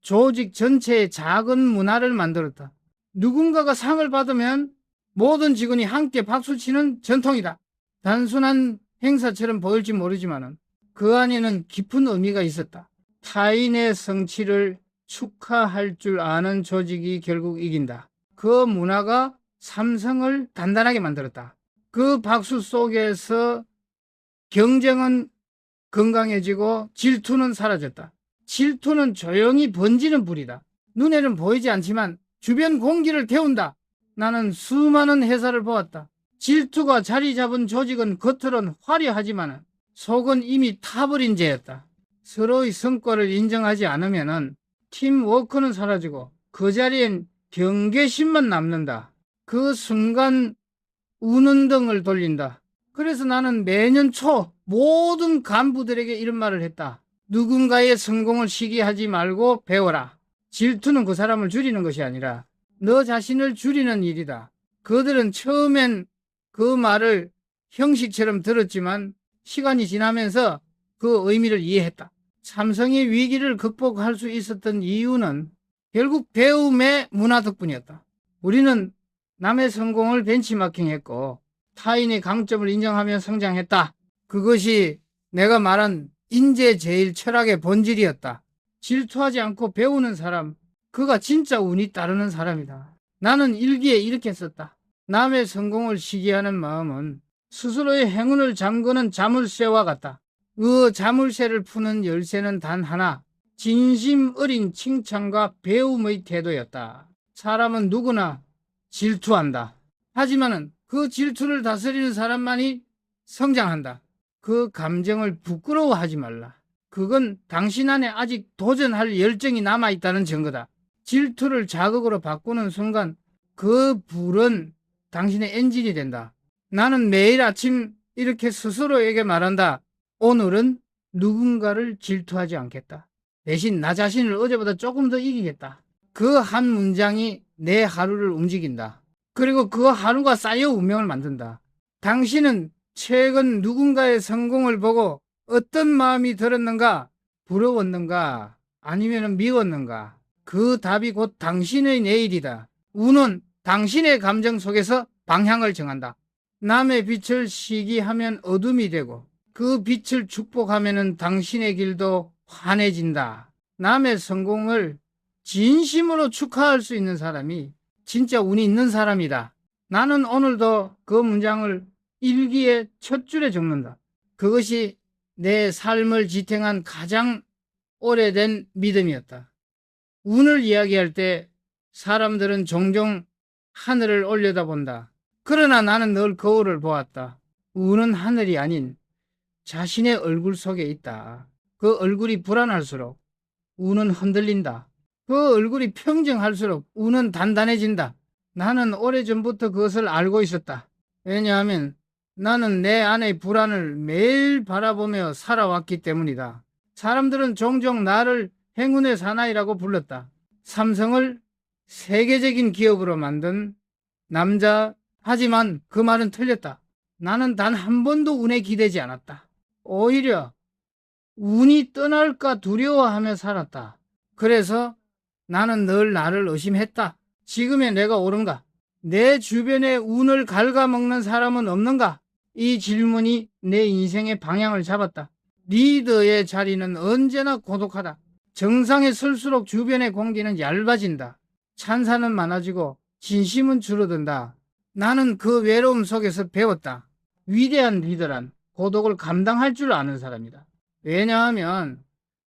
조직 전체의 작은 문화를 만들었다. 누군가가 상을 받으면 모든 직원이 함께 박수치는 전통이다. 단순한 행사처럼 보일지 모르지만 그 안에는 깊은 의미가 있었다. 타인의 성취를 축하할 줄 아는 조직이 결국 이긴다. 그 문화가 삼성을 단단하게 만들었다. 그 박수 속에서 경쟁은 건강해지고 질투는 사라졌다. 질투는 조용히 번지는 불이다. 눈에는 보이지 않지만 주변 공기를 태운다. 나는 수많은 회사를 보았다. 질투가 자리 잡은 조직은 겉으론 화려하지만 속은 이미 타버린 죄였다. 서로의 성과를 인정하지 않으면 팀워크는 사라지고 그 자리엔 경계심만 남는다. 그 순간 우는 등을 돌린다. 그래서 나는 매년 초 모든 간부들에게 이런 말을 했다. 누군가의 성공을 시기하지 말고 배워라. 질투는 그 사람을 줄이는 것이 아니라 너 자신을 줄이는 일이다. 그들은 처음엔 그 말을 형식처럼 들었지만 시간이 지나면서 그 의미를 이해했다. 삼성이 위기를 극복할 수 있었던 이유는 결국 배움의 문화 덕분이었다. 우리는 남의 성공을 벤치마킹했고 타인의 강점을 인정하며 성장했다. 그것이 내가 말한 인재제일 철학의 본질이었다. 질투하지 않고 배우는 사람, 그가 진짜 운이 따르는 사람이다. 나는 일기에 이렇게 썼다. 남의 성공을 시기하는 마음은 스스로의 행운을 잠그는 자물쇠와 같다. 그 자물쇠를 푸는 열쇠는 단 하나, 진심 어린 칭찬과 배움의 태도였다. 사람은 누구나 질투한다. 하지만은 그 질투를 다스리는 사람만이 성장한다. 그 감정을 부끄러워하지 말라. 그건 당신 안에 아직 도전할 열정이 남아있다는 증거다. 질투를 자극으로 바꾸는 순간 그 불은 당신의 엔진이 된다. 나는 매일 아침 이렇게 스스로에게 말한다. 오늘은 누군가를 질투하지 않겠다. 대신 나 자신을 어제보다 조금 더 이기겠다. 그 한 문장이 내 하루를 움직인다. 그리고 그 하루가 쌓여 운명을 만든다. 당신은 최근 누군가의 성공을 보고 어떤 마음이 들었는가? 부러웠는가? 아니면 미웠는가? 그 답이 곧 당신의 내일이다. 운은 당신의 감정 속에서 방향을 정한다. 남의 빛을 시기하면 어둠이 되고 그 빛을 축복하면 당신의 길도 환해진다. 남의 성공을 진심으로 축하할 수 있는 사람이 진짜 운이 있는 사람이다. 나는 오늘도 그 문장을 일기의 첫 줄에 적는다. 그것이 내 삶을 지탱한 가장 오래된 믿음이었다. 운을 이야기할 때 사람들은 종종 하늘을 올려다본다. 그러나 나는 늘 거울을 보았다. 운은 하늘이 아닌 자신의 얼굴 속에 있다. 그 얼굴이 불안할수록 운은 흔들린다. 그 얼굴이 평정할수록 운은 단단해진다. 나는 오래전부터 그것을 알고 있었다. 왜냐하면 나는 내 안의 불안을 매일 바라보며 살아왔기 때문이다. 사람들은 종종 나를 행운의 사나이라고 불렀다. 삼성을 세계적인 기업으로 만든 남자. 하지만 그 말은 틀렸다. 나는 단 한 번도 운에 기대지 않았다. 오히려 운이 떠날까 두려워하며 살았다. 그래서 나는 늘 나를 의심했다. 지금의 내가 옳은가? 내 주변에 운을 갉아먹는 사람은 없는가? 이 질문이 내 인생의 방향을 잡았다. 리더의 자리는 언제나 고독하다. 정상에 설수록 주변의 공기는 얇아진다. 찬사는 많아지고 진심은 줄어든다. 나는 그 외로움 속에서 배웠다. 위대한 리더란 고독을 감당할 줄 아는 사람이다. 왜냐하면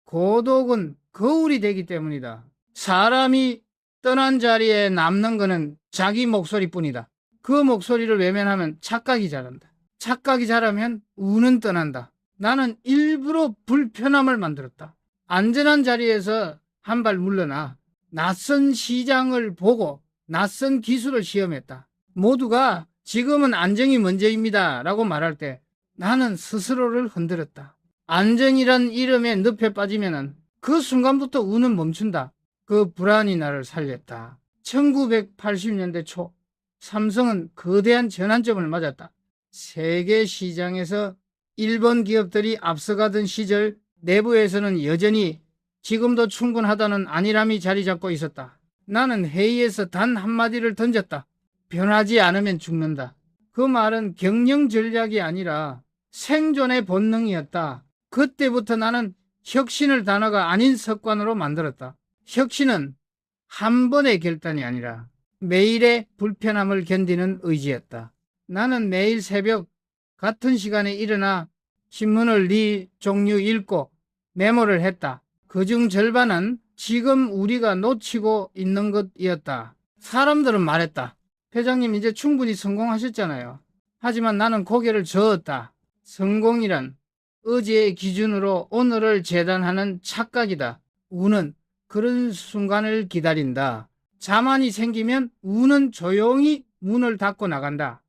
고독은 거울이 되기 때문이다. 사람이 떠난 자리에 남는 것은 자기 목소리뿐이다. 그 목소리를 외면하면 착각이 자란다. 착각이 자라면 운은 떠난다. 나는 일부러 불편함을 만들었다. 안전한 자리에서 한 발 물러나 낯선 시장을 보고 낯선 기술을 시험했다. 모두가 지금은 안정이 먼저입니다 라고 말할 때 나는 스스로를 흔들었다. 안정이란 이름에 늪에 빠지면 그 순간부터 운은 멈춘다. 그 불안이 나를 살렸다. 1980년대 초 삼성은 거대한 전환점을 맞았다. 세계 시장에서 일본 기업들이 앞서가던 시절 내부에서는 여전히 지금도 충분하다는 안일함이 자리 잡고 있었다. 나는 회의에서 단 한마디를 던졌다. 변하지 않으면 죽는다. 그 말은 경영 전략이 아니라 생존의 본능이었다. 그때부터 나는 혁신을 단어가 아닌 습관으로 만들었다. 혁신은 한 번의 결단이 아니라 매일의 불편함을 견디는 의지였다. 나는 매일 새벽 같은 시간에 일어나 신문을 네 종류 읽고 메모를 했다. 그중 절반은 지금 우리가 놓치고 있는 것이었다. 사람들은 말했다. 회장님 이제 충분히 성공하셨잖아요. 하지만 나는 고개를 저었다. 성공이란 어제의 기준으로 오늘을 재단하는 착각이다. 운은 그런 순간을 기다린다. 자만이 생기면 운은 조용히 문을 닫고 나간다.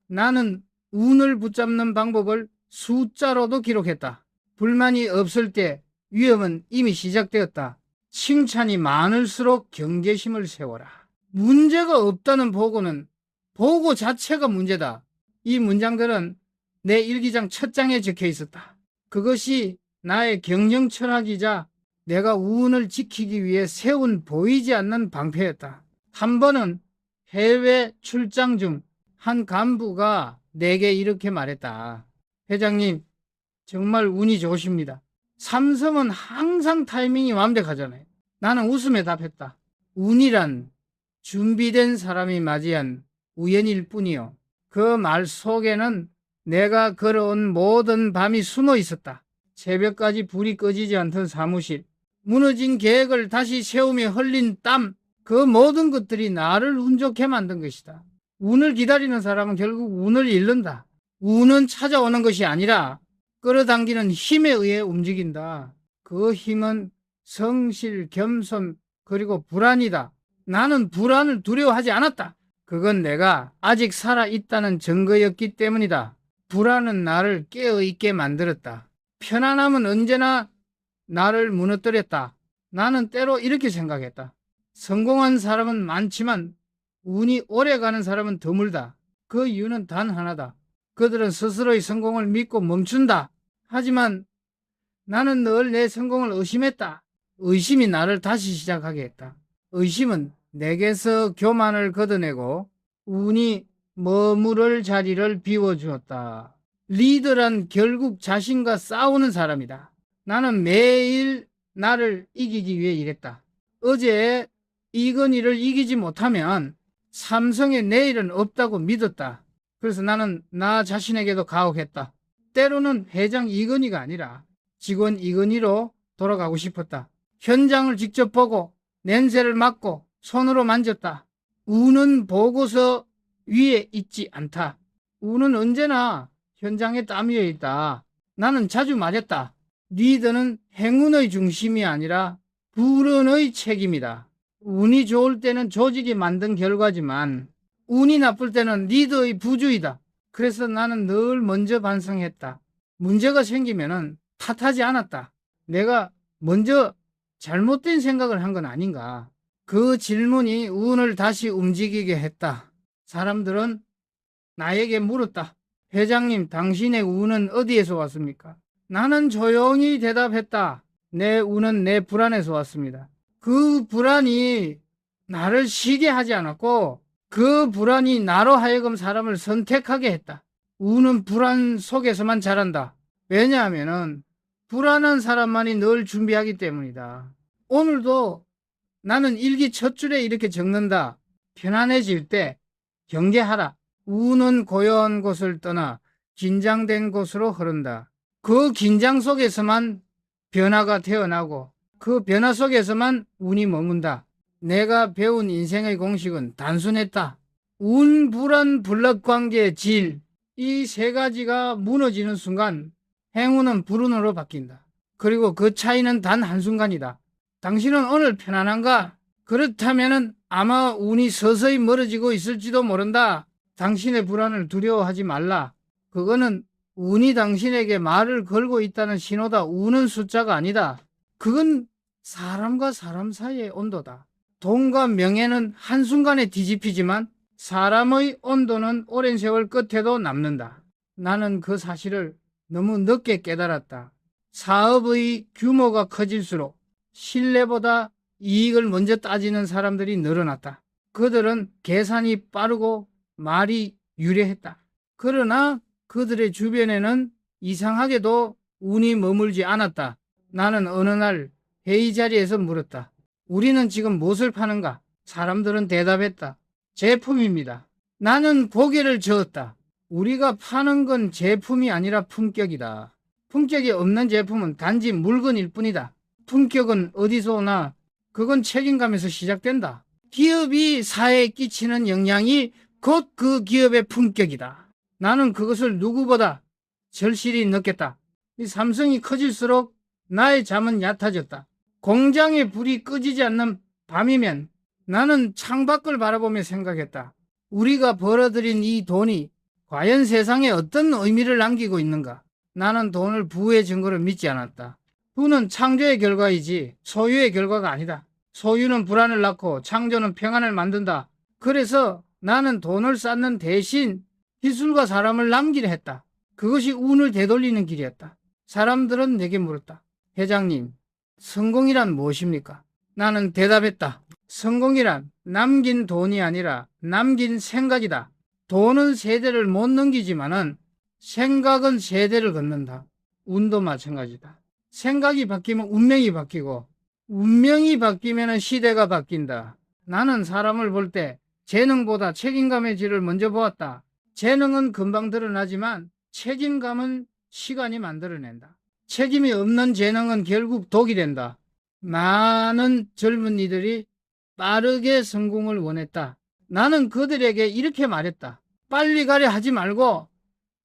나는 운을 붙잡는 방법을 숫자로도 기록했다. 불만이 없을 때 위험은 이미 시작되었다. 칭찬이 많을수록 경계심을 세워라. 문제가 없다는 보고는 보고 자체가 문제다. 이 문장들은 내 일기장 첫 장에 적혀 있었다. 그것이 나의 경영 철학이자 내가 운을 지키기 위해 세운 보이지 않는 방패였다. 한 번은 해외 출장 중 한 간부가 내게 이렇게 말했다. 회장님, 정말 운이 좋으십니다. 삼성은 항상 타이밍이 완벽하잖아요. 나는 웃음에 답했다. 운이란 준비된 사람이 맞이한 우연일 뿐이요. 그 말 속에는 내가 걸어온 모든 밤이 숨어 있었다. 새벽까지 불이 꺼지지 않던 사무실, 무너진 계획을 다시 세우며 흘린 땀, 그 모든 것들이 나를 운 좋게 만든 것이다. 운을 기다리는 사람은 결국 운을 잃는다. 운은 찾아오는 것이 아니라 끌어당기는 힘에 의해 움직인다. 그 힘은 성실, 겸손, 그리고 불안이다. 나는 불안을 두려워하지 않았다. 그건 내가 아직 살아있다는 증거였기 때문이다. 불안은 나를 깨어있게 만들었다. 편안함은 언제나 나를 무너뜨렸다. 나는 때로 이렇게 생각했다. 성공한 사람은 많지만 운이 오래가는 사람은 드물다. 그 이유는 단 하나다. 그들은 스스로의 성공을 믿고 멈춘다. 하지만 나는 늘 내 성공을 의심했다. 의심이 나를 다시 시작하게 했다. 의심은 내게서 교만을 걷어내고 운이 머무를 자리를 비워주었다. 리더란 결국 자신과 싸우는 사람이다. 나는 매일 나를 이기기 위해 일했다. 어제 이건희를 이기지 못하면 삼성의 내일은 없다고 믿었다. 그래서 나는 나 자신에게도 가혹했다. 때로는 회장 이건희가 아니라 직원 이건희로 돌아가고 싶었다. 현장을 직접 보고 냄새를 맡고 손으로 만졌다. 운은 보고서 위에 있지 않다. 운은 언제나 현장에 땀 위에 있다. 나는 자주 말했다. 리더는 행운의 중심이 아니라 불운의 책임이다. 운이 좋을 때는 조직이 만든 결과지만 운이 나쁠 때는 리더의 부주의다. 그래서 나는 늘 먼저 반성했다. 문제가 생기면은 탓하지 않았다. 내가 먼저 잘못된 생각을 한 건 아닌가. 그 질문이 운을 다시 움직이게 했다. 사람들은 나에게 물었다. 회장님, 당신의 운은 어디에서 왔습니까? 나는 조용히 대답했다. 내 운은 내 불안에서 왔습니다. 그 불안이 나를 쉬게 하지 않았고 그 불안이 나로 하여금 사람을 선택하게 했다. 운은 불안 속에서만 자란다. 왜냐하면 불안한 사람만이 늘 준비하기 때문이다. 오늘도 나는 일기 첫 줄에 이렇게 적는다. 편안해질 때 경계하라. 운은 고요한 곳을 떠나 긴장된 곳으로 흐른다. 그 긴장 속에서만 변화가 태어나고 그 변화 속에서만 운이 머문다. 내가 배운 인생의 공식은 단순했다. 운, 불안, 블럭관계의 질, 이 세 가지가 무너지는 순간 행운은 불운으로 바뀐다. 그리고 그 차이는 단 한순간이다. 당신은 오늘 편안한가? 그렇다면 아마 운이 서서히 멀어지고 있을지도 모른다. 당신의 불안을 두려워하지 말라. 그거는 운이 당신에게 말을 걸고 있다는 신호다. 운은 숫자가 아니다. 그건 사람과 사람 사이의 온도다. 돈과 명예는 한순간에 뒤집히지만 사람의 온도는 오랜 세월 끝에도 남는다. 나는 그 사실을 너무 늦게 깨달았다. 사업의 규모가 커질수록 신뢰보다 이익을 먼저 따지는 사람들이 늘어났다. 그들은 계산이 빠르고 말이 유려했다. 그러나 그들의 주변에는 이상하게도 운이 머물지 않았다. 나는 어느 날 회의 자리에서 물었다. 우리는 지금 무엇을 파는가? 사람들은 대답했다. 제품입니다. 나는 고개를 저었다. 우리가 파는 건 제품이 아니라 품격이다. 품격이 없는 제품은 단지 물건일 뿐이다. 품격은 어디서 오나? 그건 책임감에서 시작된다. 기업이 사회에 끼치는 영향이 곧 그 기업의 품격이다. 나는 그것을 누구보다 절실히 느꼈다. 이 삼성이 커질수록 나의 잠은 얕아졌다. 공장의 불이 꺼지지 않는 밤이면 나는 창밖을 바라보며 생각했다. 우리가 벌어들인 이 돈이 과연 세상에 어떤 의미를 남기고 있는가? 나는 돈을 부의 증거를 믿지 않았다. 부는 창조의 결과이지 소유의 결과가 아니다. 소유는 불안을 낳고 창조는 평안을 만든다. 그래서 나는 돈을 쌓는 대신 기술과 사람을 남기려 했다. 그것이 운을 되돌리는 길이었다. 사람들은 내게 물었다. 회장님, 성공이란 무엇입니까? 나는 대답했다. 성공이란 남긴 돈이 아니라 남긴 생각이다. 돈은 세대를 못 넘기지만은 생각은 세대를 걷는다. 운도 마찬가지다. 생각이 바뀌면 운명이 바뀌고 운명이 바뀌면 시대가 바뀐다. 나는 사람을 볼 때 재능보다 책임감의 질을 먼저 보았다. 재능은 금방 드러나지만 책임감은 시간이 만들어낸다. 책임이 없는 재능은 결국 독이 된다. 많은 젊은이들이 빠르게 성공을 원했다. 나는 그들에게 이렇게 말했다. 빨리 가려 하지 말고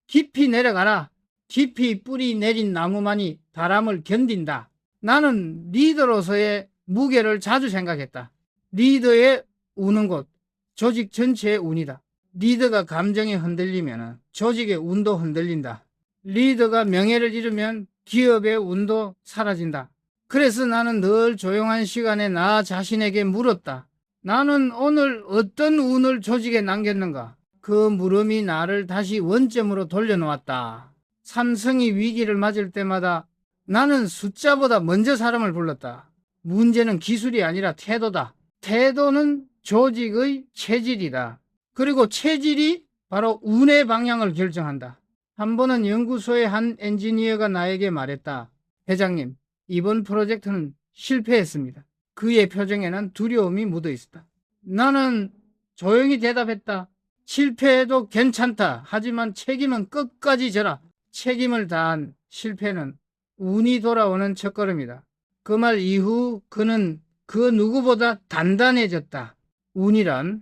깊이 내려가라. 깊이 뿌리 내린 나무만이 바람을 견딘다. 나는 리더로서의 무게를 자주 생각했다. 리더의 우는 곳, 조직 전체의 운이다. 리더가 감정에 흔들리면 조직의 운도 흔들린다. 리더가 명예를 잃으면 기업의 운도 사라진다. 그래서 나는 늘 조용한 시간에 나 자신에게 물었다. 나는 오늘 어떤 운을 조직에 남겼는가? 그 물음이 나를 다시 원점으로 돌려놓았다. 삼성이 위기를 맞을 때마다 나는 숫자보다 먼저 사람을 불렀다. 문제는 기술이 아니라 태도다. 태도는 조직의 체질이다. 그리고 체질이 바로 운의 방향을 결정한다. 한 번은 연구소의 한 엔지니어가 나에게 말했다. 회장님, 이번 프로젝트는 실패했습니다. 그의 표정에는 두려움이 묻어 있었다. 나는 조용히 대답했다. 실패해도 괜찮다. 하지만 책임은 끝까지 져라. 책임을 다한 실패는 운이 돌아오는 첫걸음이다. 그 말 이후 그는 그 누구보다 단단해졌다. 운이란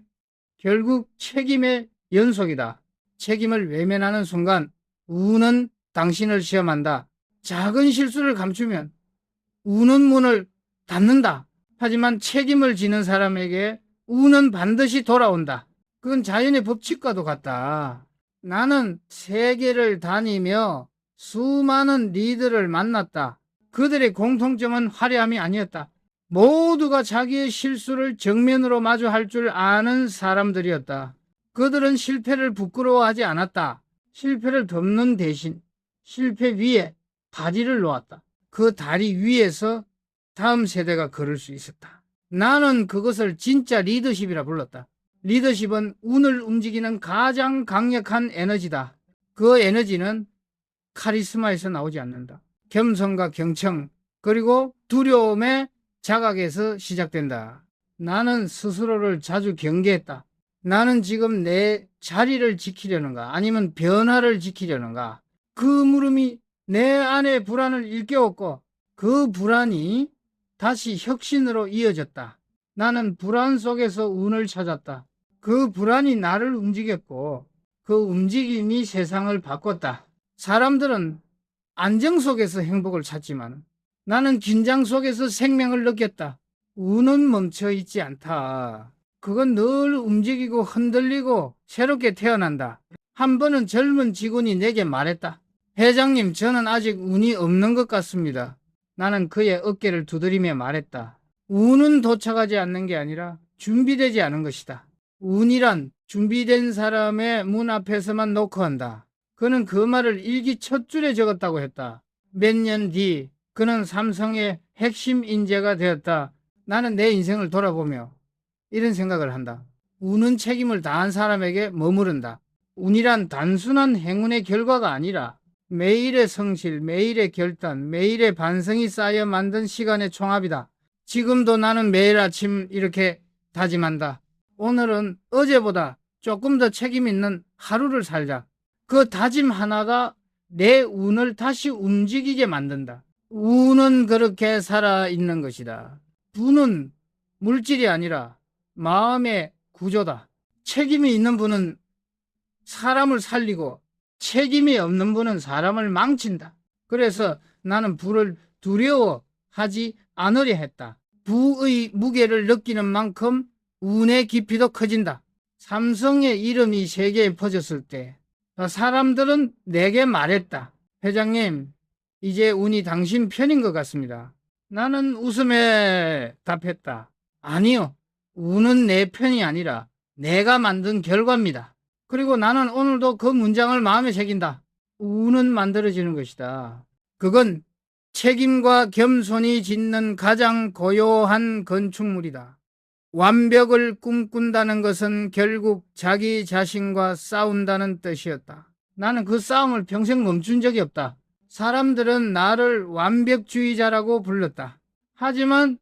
결국 책임의 연속이다. 책임을 외면하는 순간 운은 당신을 시험한다. 작은 실수를 감추면 운은 문을 닫는다. 하지만 책임을 지는 사람에게 운은 반드시 돌아온다. 그건 자연의 법칙과도 같다. 나는 세계를 다니며 수많은 리더를 만났다. 그들의 공통점은 화려함이 아니었다. 모두가 자기의 실수를 정면으로 마주할 줄 아는 사람들이었다. 그들은 실패를 부끄러워하지 않았다. 실패를 덮는 대신 실패 위에 다리를 놓았다. 그 다리 위에서 다음 세대가 걸을 수 있었다. 나는 그것을 진짜 리더십이라 불렀다. 리더십은 운을 움직이는 가장 강력한 에너지다. 그 에너지는 카리스마에서 나오지 않는다. 겸손과 경청, 그리고 두려움의 자각에서 시작된다. 나는 스스로를 자주 경계했다. 나는 지금 내 자리를 지키려는가? 아니면 변화를 지키려는가? 그 물음이 내 안의 불안을 일깨웠고 그 불안이 다시 혁신으로 이어졌다. 나는 불안 속에서 운을 찾았다. 그 불안이 나를 움직였고 그 움직임이 세상을 바꿨다. 사람들은 안정 속에서 행복을 찾지만 나는 긴장 속에서 생명을 느꼈다. 운은 멈춰 있지 않다. 그건 늘 움직이고 흔들리고 새롭게 태어난다. 한 번은 젊은 직원이 내게 말했다. 회장님, 저는 아직 운이 없는 것 같습니다. 나는 그의 어깨를 두드리며 말했다. 운은 도착하지 않는 게 아니라 준비되지 않은 것이다. 운이란 준비된 사람의 문 앞에서만 놓고 한다. 그는 그 말을 일기 첫 줄에 적었다고 했다. 몇 년 뒤 그는 삼성의 핵심 인재가 되었다. 나는 내 인생을 돌아보며 이런 생각을 한다. 운은 책임을 다한 사람에게 머무른다. 운이란 단순한 행운의 결과가 아니라 매일의 성실, 매일의 결단, 매일의 반성이 쌓여 만든 시간의 총합이다. 지금도 나는 매일 아침 이렇게 다짐한다. 오늘은 어제보다 조금 더 책임 있는 하루를 살자. 그 다짐 하나가 내 운을 다시 움직이게 만든다. 운은 그렇게 살아있는 것이다. 부는 물질이 아니라 마음의 구조다. 책임이 있는 분은 사람을 살리고 책임이 없는 분은 사람을 망친다. 그래서 나는 부를 두려워하지 않으려 했다. 부의 무게를 느끼는 만큼 운의 깊이도 커진다. 삼성의 이름이 세계에 퍼졌을 때 사람들은 내게 말했다. 회장님, 이제 운이 당신 편인 것 같습니다. 나는 웃음에 답했다. 아니요, 운은 내 편이 아니라 내가 만든 결과입니다. 그리고 나는 오늘도 그 문장을 마음에 새긴다. 운은 만들어지는 것이다. 그건 책임과 겸손이 짓는 가장 고요한 건축물이다. 완벽을 꿈꾼다는 것은 결국 자기 자신과 싸운다는 뜻이었다. 나는 그 싸움을 평생 멈춘 적이 없다. 사람들은 나를 완벽주의자라고 불렀다. 하지만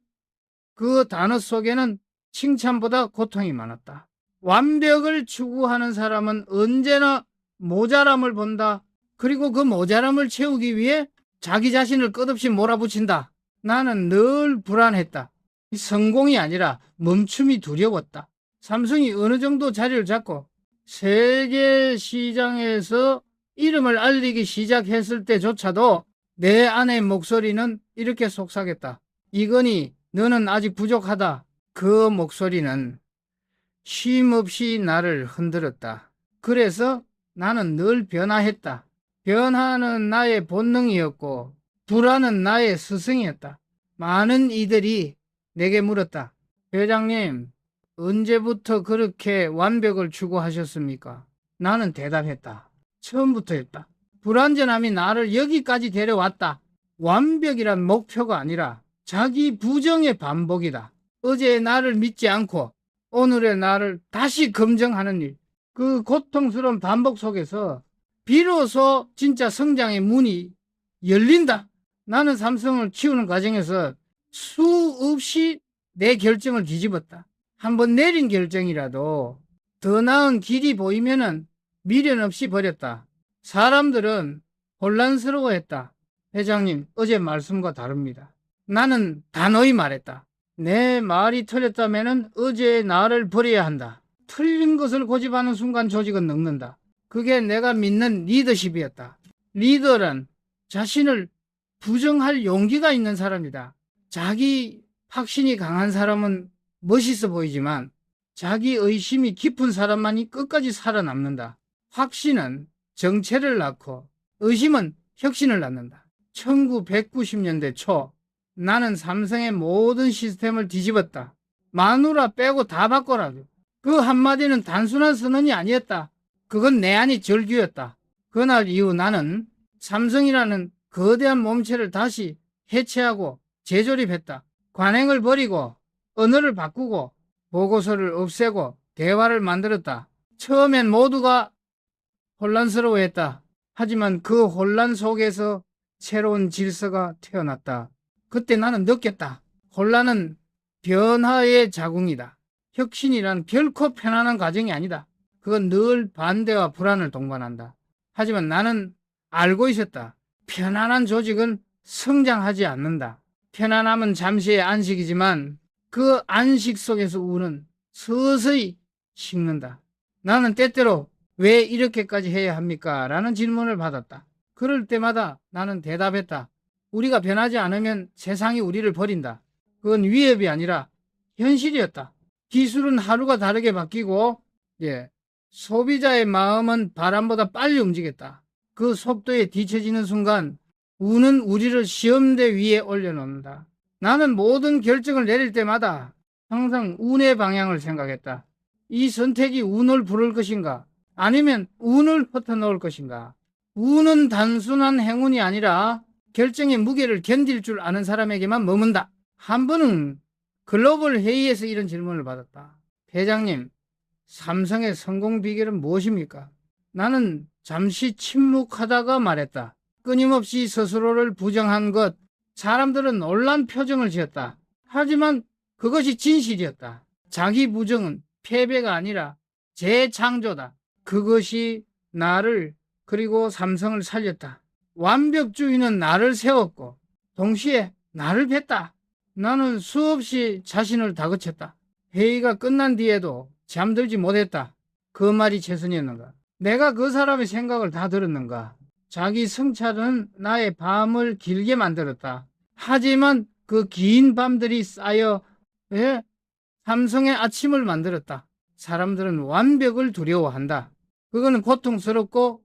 그 단어 속에는 칭찬보다 고통이 많았다. 완벽을 추구하는 사람은 언제나 모자람을 본다. 그리고 그 모자람을 채우기 위해 자기 자신을 끝없이 몰아붙인다. 나는 늘 불안했다. 성공이 아니라 멈춤이 두려웠다. 삼성이 어느 정도 자리를 잡고 세계 시장에서 이름을 알리기 시작했을 때조차도 내 안의 목소리는 이렇게 속삭였다. 이건희, 너는 아직 부족하다. 그 목소리는 쉼없이 나를 흔들었다. 그래서 나는 늘 변화했다. 변화는 나의 본능이었고 불안은 나의 스승이었다. 많은 이들이 내게 물었다. 회장님, 언제부터 그렇게 완벽을 추구하셨습니까? 나는 대답했다. 처음부터였다. 불완전함이 나를 여기까지 데려왔다. 완벽이란 목표가 아니라 자기 부정의 반복이다. 어제의 나를 믿지 않고 오늘의 나를 다시 검증하는 일. 그 고통스러운 반복 속에서 비로소 진짜 성장의 문이 열린다. 나는 삼성을 키우는 과정에서 수없이 내 결정을 뒤집었다. 한번 내린 결정이라도 더 나은 길이 보이면은 미련 없이 버렸다. 사람들은 혼란스러워했다. 회장님, 어제 말씀과 다릅니다. 나는 단호히 말했다. 내 말이 틀렸다면은 어제의 나를 버려야 한다. 틀린 것을 고집하는 순간 조직은 늙는다. 그게 내가 믿는 리더십이었다. 리더란 자신을 부정할 용기가 있는 사람이다. 자기 확신이 강한 사람은 멋있어 보이지만 자기 의심이 깊은 사람만이 끝까지 살아남는다. 확신은 정체를 낳고 의심은 혁신을 낳는다. 1990년대 초 나는 삼성의 모든 시스템을 뒤집었다. 마누라 빼고 다 바꿔라도. 그 한마디는 단순한 선언이 아니었다. 그건 내 안의 절규였다. 그날 이후 나는 삼성이라는 거대한 몸체를 다시 해체하고 재조립했다. 관행을 버리고 언어를 바꾸고 보고서를 없애고 대화를 만들었다. 처음엔 모두가 혼란스러워했다. 하지만 그 혼란 속에서 새로운 질서가 태어났다. 그때 나는 느꼈다. 혼란은 변화의 자궁이다. 혁신이란 결코 편안한 과정이 아니다. 그건 늘 반대와 불안을 동반한다. 하지만 나는 알고 있었다. 편안한 조직은 성장하지 않는다. 편안함은 잠시의 안식이지만 그 안식 속에서 우는 서서히 식는다. 나는 때때로 왜 이렇게까지 해야 합니까? 라는 질문을 받았다. 그럴 때마다 나는 대답했다. 우리가 변하지 않으면 세상이 우리를 버린다. 그건 위협이 아니라 현실이었다. 기술은 하루가 다르게 바뀌고 소비자의 마음은 바람보다 빨리 움직였다. 그 속도에 뒤처지는 순간 운은 우리를 시험대 위에 올려놓는다. 나는 모든 결정을 내릴 때마다 항상 운의 방향을 생각했다. 이 선택이 운을 부를 것인가? 아니면 운을 흩어놓을 것인가? 운은 단순한 행운이 아니라 결정의 무게를 견딜 줄 아는 사람에게만 머문다. 한 번은 글로벌 회의에서 이런 질문을 받았다. 회장님, 삼성의 성공 비결은 무엇입니까? 나는 잠시 침묵하다가 말했다. 끊임없이 스스로를 부정한 것. 사람들은 놀란 표정을 지었다. 하지만 그것이 진실이었다. 자기 부정은 패배가 아니라 재창조다. 그것이 나를 그리고 삼성을 살렸다. 완벽주의는 나를 세웠고 동시에 나를 뺐다. 나는 수없이 자신을 다그쳤다. 회의가 끝난 뒤에도 잠들지 못했다. 그 말이 최선이었는가? 내가 그 사람의 생각을 다 들었는가? 자기 성찰은 나의 밤을 길게 만들었다. 하지만 그 긴 밤들이 쌓여 삼성의 아침을 만들었다. 사람들은 완벽을 두려워한다. 그거는 고통스럽고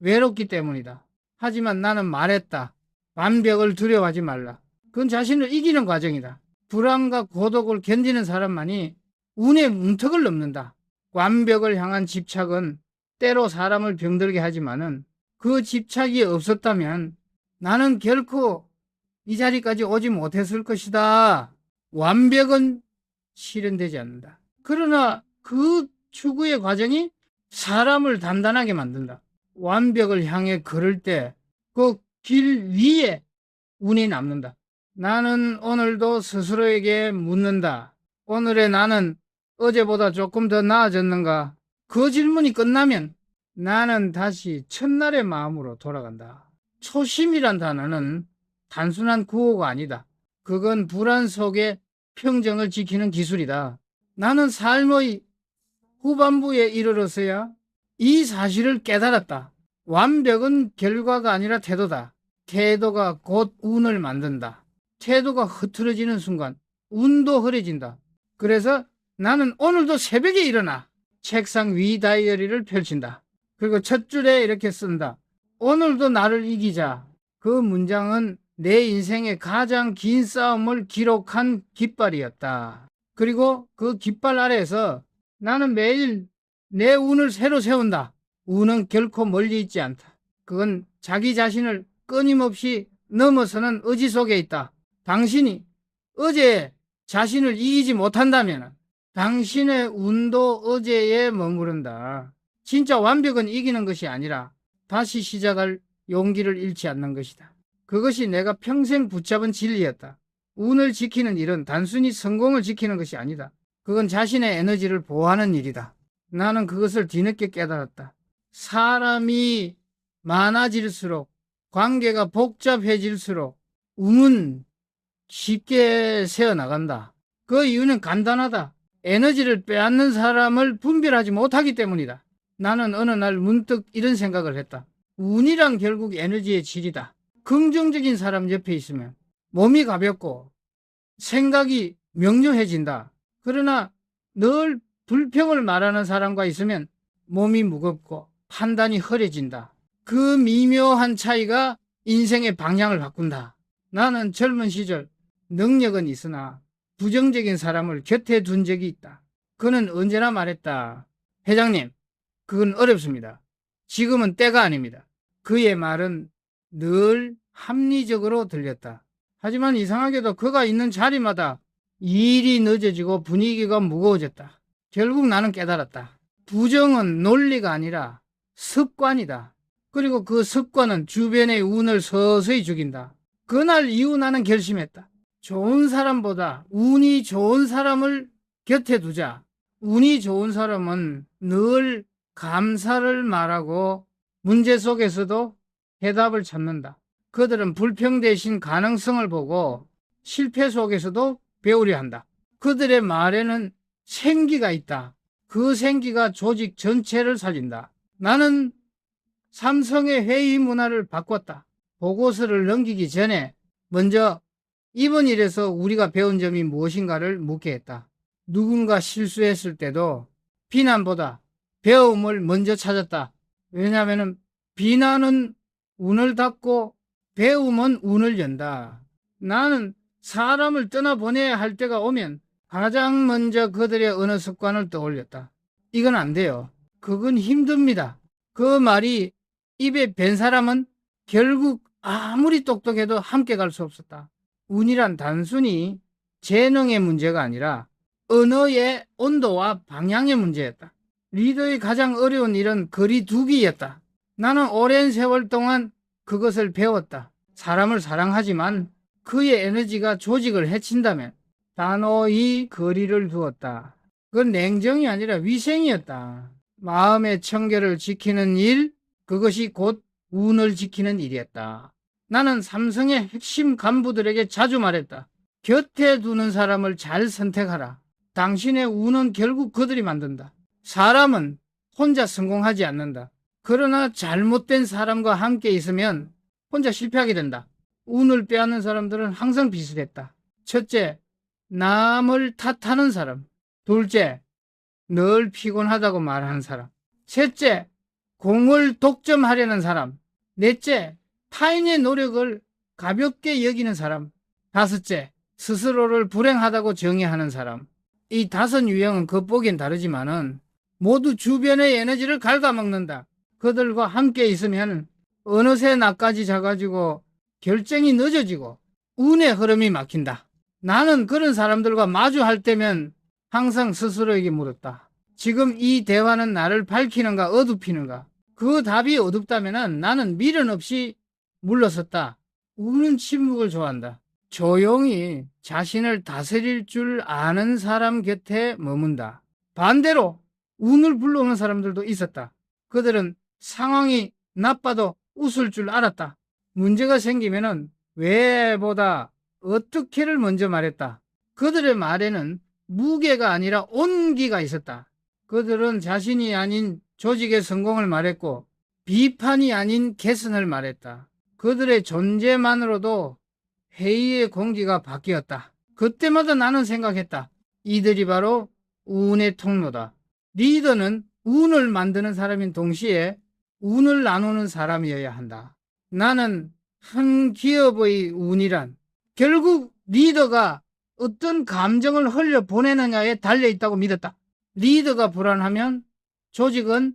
외롭기 때문이다. 하지만 나는 말했다. 완벽을 두려워하지 말라. 그건 자신을 이기는 과정이다. 불안과 고독을 견디는 사람만이 운의 문턱을 넘는다. 완벽을 향한 집착은 때로 사람을 병들게 하지만은 그 집착이 없었다면 나는 결코 이 자리까지 오지 못했을 것이다. 완벽은 실현되지 않는다. 그러나 그 추구의 과정이 사람을 단단하게 만든다. 완벽을 향해 걸을 때 그 길 위에 운이 남는다. 나는 오늘도 스스로에게 묻는다. 오늘의 나는 어제보다 조금 더 나아졌는가? 그 질문이 끝나면 나는 다시 첫날의 마음으로 돌아간다. 초심이란 단어는 단순한 구호가 아니다. 그건 불안 속에 평정을 지키는 기술이다. 나는 삶의 후반부에 이르러서야 이 사실을 깨달았다. 완벽은 결과가 아니라 태도다. 태도가 곧 운을 만든다. 태도가 흐트러지는 순간 운도 흐려진다. 그래서 나는 오늘도 새벽에 일어나 책상 위 다이어리를 펼친다. 그리고 첫 줄에 이렇게 쓴다. 오늘도 나를 이기자. 그 문장은 내 인생의 가장 긴 싸움을 기록한 깃발이었다. 그리고 그 깃발 아래에서 나는 매일 내 운을 새로 세운다. 운은 결코 멀리 있지 않다. 그건 자기 자신을 끊임없이 넘어서는 의지 속에 있다. 당신이 어제 자신을 이기지 못한다면 당신의 운도 어제에 머무른다. 진짜 완벽은 이기는 것이 아니라 다시 시작할 용기를 잃지 않는 것이다. 그것이 내가 평생 붙잡은 진리였다. 운을 지키는 일은 단순히 성공을 지키는 것이 아니다. 그건 자신의 에너지를 보호하는 일이다. 나는 그것을 뒤늦게 깨달았다. 사람이 많아질수록, 관계가 복잡해질수록 운은 쉽게 새어나간다. 그 이유는 간단하다. 에너지를 빼앗는 사람을 분별하지 못하기 때문이다. 나는 어느 날 문득 이런 생각을 했다. 운이란 결국 에너지의 질이다. 긍정적인 사람 옆에 있으면 몸이 가볍고 생각이 명료해진다. 그러나 늘 불평을 말하는 사람과 있으면 몸이 무겁고 판단이 흐려진다. 그 미묘한 차이가 인생의 방향을 바꾼다. 나는 젊은 시절 능력은 있으나 부정적인 사람을 곁에 둔 적이 있다. 그는 언제나 말했다. 회장님, 그건 어렵습니다. 지금은 때가 아닙니다. 그의 말은 늘 합리적으로 들렸다. 하지만 이상하게도 그가 있는 자리마다 일이 늦어지고 분위기가 무거워졌다. 결국 나는 깨달았다. 부정은 논리가 아니라 습관이다. 그리고 그 습관은 주변의 운을 서서히 죽인다. 그날 이후 나는 결심했다. 좋은 사람보다 운이 좋은 사람을 곁에 두자. 운이 좋은 사람은 늘 감사를 말하고 문제 속에서도 해답을 찾는다. 그들은 불평 대신 가능성을 보고 실패 속에서도 배우려 한다. 그들의 말에는 생기가 있다. 그 생기가 조직 전체를 살린다. 나는 삼성의 회의 문화를 바꿨다. 보고서를 넘기기 전에 먼저 이번 일에서 우리가 배운 점이 무엇인가를 묻게 했다. 누군가 실수했을 때도 비난보다 배움을 먼저 찾았다. 왜냐하면 비난은 운을 닫고 배움은 운을 연다. 나는 사람을 떠나보내야 할 때가 오면 가장 먼저 그들의 언어 습관을 떠올렸다. 이건 안 돼요. 그건 힘듭니다. 그 말이 입에 밴 사람은 결국 아무리 똑똑해도 함께 갈 수 없었다. 운이란 단순히 재능의 문제가 아니라 언어의 온도와 방향의 문제였다. 리더의 가장 어려운 일은 거리 두기였다. 나는 오랜 세월 동안 그것을 배웠다. 사람을 사랑하지만 그의 에너지가 조직을 해친다면 단호히 거리를 두었다. 그건 냉정이 아니라 위생이었다. 마음의 청결을 지키는 일, 그것이 곧 운을 지키는 일이었다. 나는 삼성의 핵심 간부들에게 자주 말했다. 곁에 두는 사람을 잘 선택하라. 당신의 운은 결국 그들이 만든다. 사람은 혼자 성공하지 않는다. 그러나 잘못된 사람과 함께 있으면 혼자 실패하게 된다. 운을 빼앗는 사람들은 항상 비슷했다. 첫째, 남을 탓하는 사람. 둘째, 늘 피곤하다고 말하는 사람. 셋째, 공을 독점하려는 사람. 넷째, 타인의 노력을 가볍게 여기는 사람. 다섯째, 스스로를 불행하다고 정의하는 사람. 이 다섯 유형은 겉보기엔 다르지만은 모두 주변의 에너지를 갉아먹는다. 그들과 함께 있으면 어느새 나까지 자가지고 결정이 늦어지고 운의 흐름이 막힌다. 나는 그런 사람들과 마주할 때면 항상 스스로에게 물었다. 지금 이 대화는 나를 밝히는가 어둡히는가? 그 답이 어둡다면 나는 미련 없이 물러섰다. 우는 침묵을 좋아한다. 조용히 자신을 다스릴 줄 아는 사람 곁에 머문다. 반대로 운을 불러오는 사람들도 있었다. 그들은 상황이 나빠도 웃을 줄 알았다. 문제가 생기면은 왜보다 어떻게를 먼저 말했다. 그들의 말에는 무게가 아니라 온기가 있었다. 그들은 자신이 아닌 조직의 성공을 말했고 비판이 아닌 개선을 말했다. 그들의 존재만으로도 회의의 공기가 바뀌었다. 그때마다 나는 생각했다. 이들이 바로 운의 통로다. 리더는 운을 만드는 사람인 동시에 운을 나누는 사람이어야 한다. 나는 한 기업의 운이란 결국 리더가 어떤 감정을 흘려보내느냐에 달려있다고 믿었다. 리더가 불안하면 조직은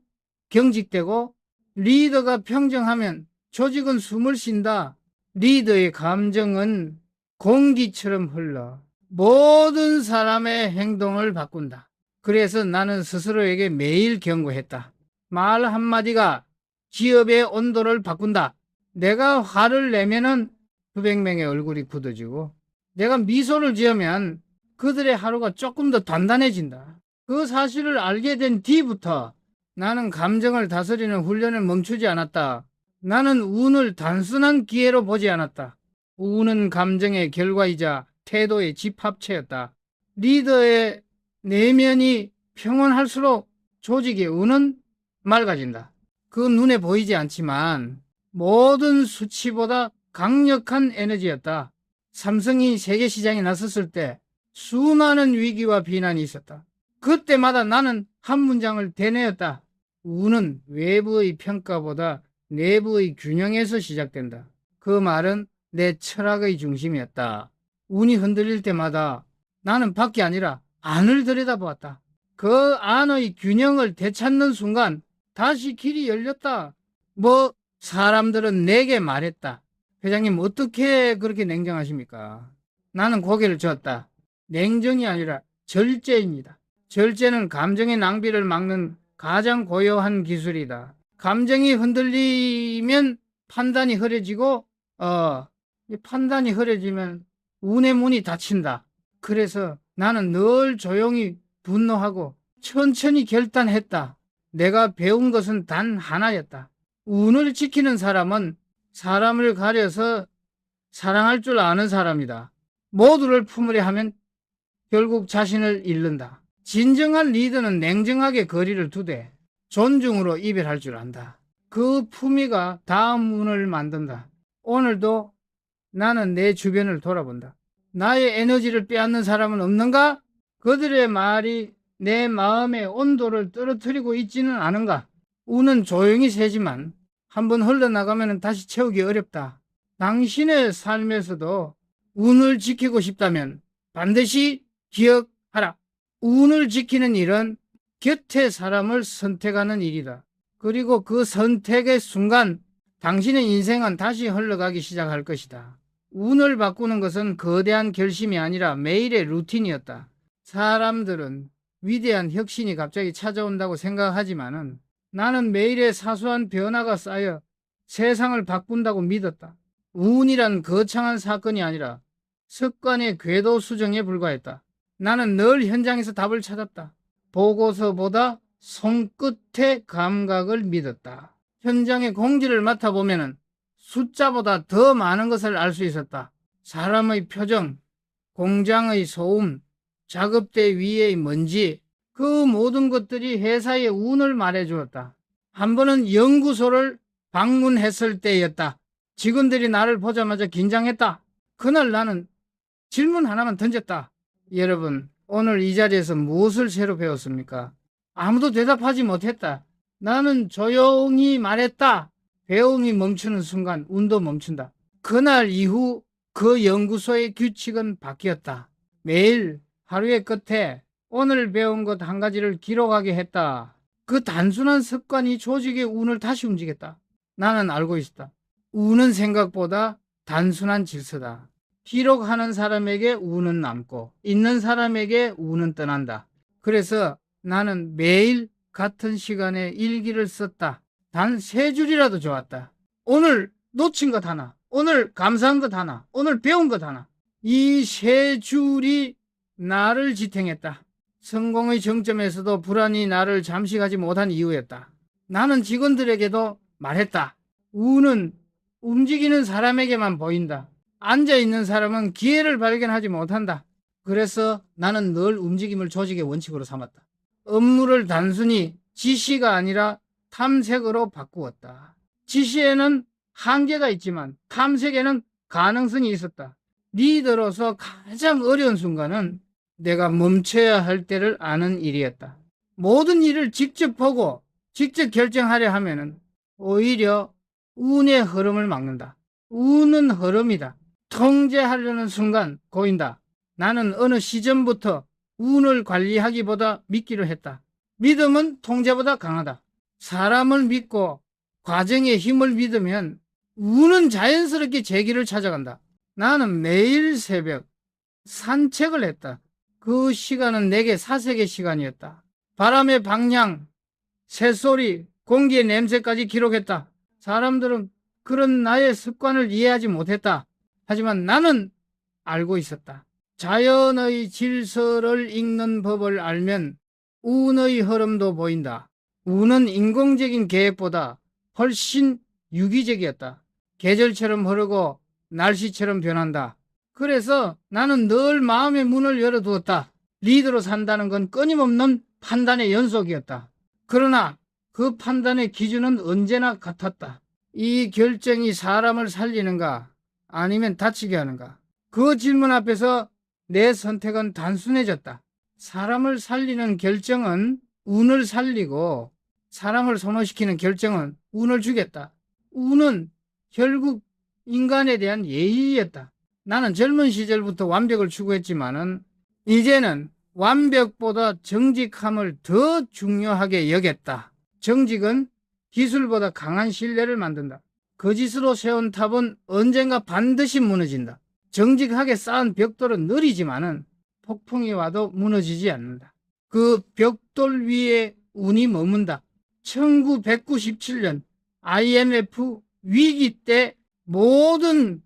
경직되고 리더가 평정하면 조직은 숨을 쉰다. 리더의 감정은 공기처럼 흘러 모든 사람의 행동을 바꾼다. 그래서 나는 스스로에게 매일 경고했다. 말 한마디가 기업의 온도를 바꾼다. 내가 화를 내면은 수백 명의 얼굴이 굳어지고 내가 미소를 지으면 그들의 하루가 조금 더 단단해진다. 그 사실을 알게 된 뒤부터 나는 감정을 다스리는 훈련을 멈추지 않았다. 나는 운을 단순한 기회로 보지 않았다. 운은 감정의 결과이자 태도의 집합체였다. 리더의 내면이 평온할수록 조직의 운은 맑아진다. 그 눈에 보이지 않지만 모든 수치보다 강력한 에너지였다. 삼성이 세계시장에 나섰을 때 수많은 위기와 비난이 있었다. 그때마다 나는 한 문장을 되뇌었다. 운은 외부의 평가보다 내부의 균형에서 시작된다. 그 말은 내 철학의 중심이었다. 운이 흔들릴 때마다 나는 밖이 아니라 안을 들여다보았다. 그 안의 균형을 되찾는 순간 다시 길이 열렸다. 사람들은 내게 말했다. 회장님 어떻게 그렇게 냉정하십니까? 나는 고개를 저었다. 냉정이 아니라 절제입니다. 절제는 감정의 낭비를 막는 가장 고요한 기술이다. 감정이 흔들리면 판단이 흐려지고 판단이 흐려지면 운의 문이 닫힌다. 그래서 나는 늘 조용히 분노하고 천천히 결단했다. 내가 배운 것은 단 하나였다. 운을 지키는 사람은 사람을 가려서 사랑할 줄 아는 사람이다. 모두를 품으려 하면 결국 자신을 잃는다. 진정한 리더는 냉정하게 거리를 두되 존중으로 이별할 줄 안다. 그 품위가 다음 운을 만든다. 오늘도 나는 내 주변을 돌아본다. 나의 에너지를 빼앗는 사람은 없는가? 그들의 말이 내 마음의 온도를 떨어뜨리고 있지는 않은가? 운은 조용히 새지만 한번 흘러나가면 다시 채우기 어렵다. 당신의 삶에서도 운을 지키고 싶다면 반드시 기억하라. 운을 지키는 일은 곁에 사람을 선택하는 일이다. 그리고 그 선택의 순간 당신의 인생은 다시 흘러가기 시작할 것이다. 운을 바꾸는 것은 거대한 결심이 아니라 매일의 루틴이었다. 사람들은 위대한 혁신이 갑자기 찾아온다고 생각하지만은 나는 매일의 사소한 변화가 쌓여 세상을 바꾼다고 믿었다. 운이란 거창한 사건이 아니라 습관의 궤도 수정에 불과했다. 나는 늘 현장에서 답을 찾았다. 보고서보다 손끝의 감각을 믿었다. 현장의 공지를 맡아보면 숫자보다 더 많은 것을 알 수 있었다. 사람의 표정, 공장의 소음, 작업대 위의 먼지, 그 모든 것들이 회사의 운을 말해주었다. 한 번은 연구소를 방문했을 때였다. 직원들이 나를 보자마자 긴장했다. 그날 나는 질문 하나만 던졌다. 여러분, 오늘 이 자리에서 무엇을 새로 배웠습니까? 아무도 대답하지 못했다. 나는 조용히 말했다. 배움이 멈추는 순간 운도 멈춘다. 그날 이후 그 연구소의 규칙은 바뀌었다. 매일 하루의 끝에 오늘 배운 것 한 가지를 기록하게 했다. 그 단순한 습관이 조직의 운을 다시 움직였다. 나는 알고 있었다. 운은 생각보다 단순한 질서다. 기록하는 사람에게 운은 남고 있는 사람에게 운은 떠난다. 그래서 나는 매일 같은 시간에 일기를 썼다. 단 3줄이라도 좋았다. 오늘 놓친 것 하나, 오늘 감사한 것 하나, 오늘 배운 것 하나. 이 3줄이 나를 지탱했다. 성공의 정점에서도 불안이 나를 잠식하지 못한 이유였다. 나는 직원들에게도 말했다. 운은 움직이는 사람에게만 보인다. 앉아있는 사람은 기회를 발견하지 못한다. 그래서 나는 늘 움직임을 조직의 원칙으로 삼았다. 업무를 단순히 지시가 아니라 탐색으로 바꾸었다. 지시에는 한계가 있지만 탐색에는 가능성이 있었다. 리더로서 가장 어려운 순간은 내가 멈춰야 할 때를 아는 일이었다. 모든 일을 직접 보고 직접 결정하려 하면은 오히려 운의 흐름을 막는다. 운은 흐름이다. 통제하려는 순간 고인다. 나는 어느 시점부터 운을 관리하기보다 믿기로 했다. 믿음은 통제보다 강하다. 사람을 믿고 과정의 힘을 믿으면 운은 자연스럽게 제 길을 찾아간다. 나는 매일 새벽 산책을 했다. 그 시간은 내게 사색의 시간이었다. 바람의 방향, 새소리, 공기의 냄새까지 기록했다. 사람들은 그런 나의 습관을 이해하지 못했다. 하지만 나는 알고 있었다. 자연의 질서를 읽는 법을 알면 운의 흐름도 보인다. 운은 인공적인 계획보다 훨씬 유기적이었다. 계절처럼 흐르고 날씨처럼 변한다. 그래서 나는 늘 마음의 문을 열어두었다. 리더로 산다는 건 끊임없는 판단의 연속이었다. 그러나 그 판단의 기준은 언제나 같았다. 이 결정이 사람을 살리는가 아니면 다치게 하는가? 그 질문 앞에서 내 선택은 단순해졌다. 사람을 살리는 결정은 운을 살리고 사람을 소모시키는 결정은 운을 주겠다. 운은 결국 인간에 대한 예의였다. 나는 젊은 시절부터 완벽을 추구했지만은 이제는 완벽보다 정직함을 더 중요하게 여겼다. 정직은 기술보다 강한 신뢰를 만든다. 거짓으로 세운 탑은 언젠가 반드시 무너진다. 정직하게 쌓은 벽돌은 느리지만은 폭풍이 와도 무너지지 않는다. 그 벽돌 위에 운이 머문다. 1997년 IMF 위기 때 모든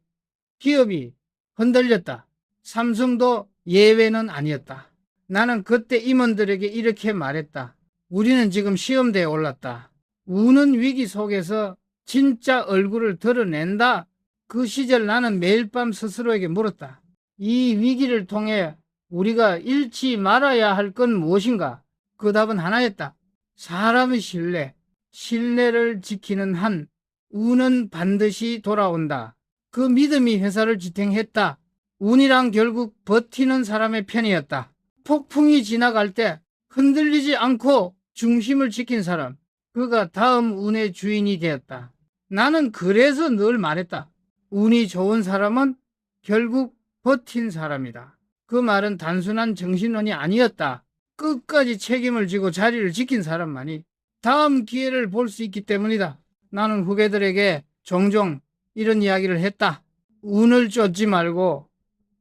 기업이 흔들렸다. 삼성도 예외는 아니었다. 나는 그때 임원들에게 이렇게 말했다. 우리는 지금 시험대에 올랐다. 우는 위기 속에서 진짜 얼굴을 드러낸다. 그 시절 나는 매일 밤 스스로에게 물었다. 이 위기를 통해 우리가 잃지 말아야 할 건 무엇인가? 그 답은 하나였다. 사람의 신뢰. 신뢰를 지키는 한 운은 반드시 돌아온다. 그 믿음이 회사를 지탱했다. 운이란 결국 버티는 사람의 편이었다. 폭풍이 지나갈 때 흔들리지 않고 중심을 지킨 사람. 그가 다음 운의 주인이 되었다. 나는 그래서 늘 말했다. 운이 좋은 사람은 결국 버틴 사람이다. 그 말은 단순한 정신론이 아니었다. 끝까지 책임을 지고 자리를 지킨 사람만이 다음 기회를 볼 수 있기 때문이다. 나는 후배들에게 종종 이런 이야기를 했다. 운을 쫓지 말고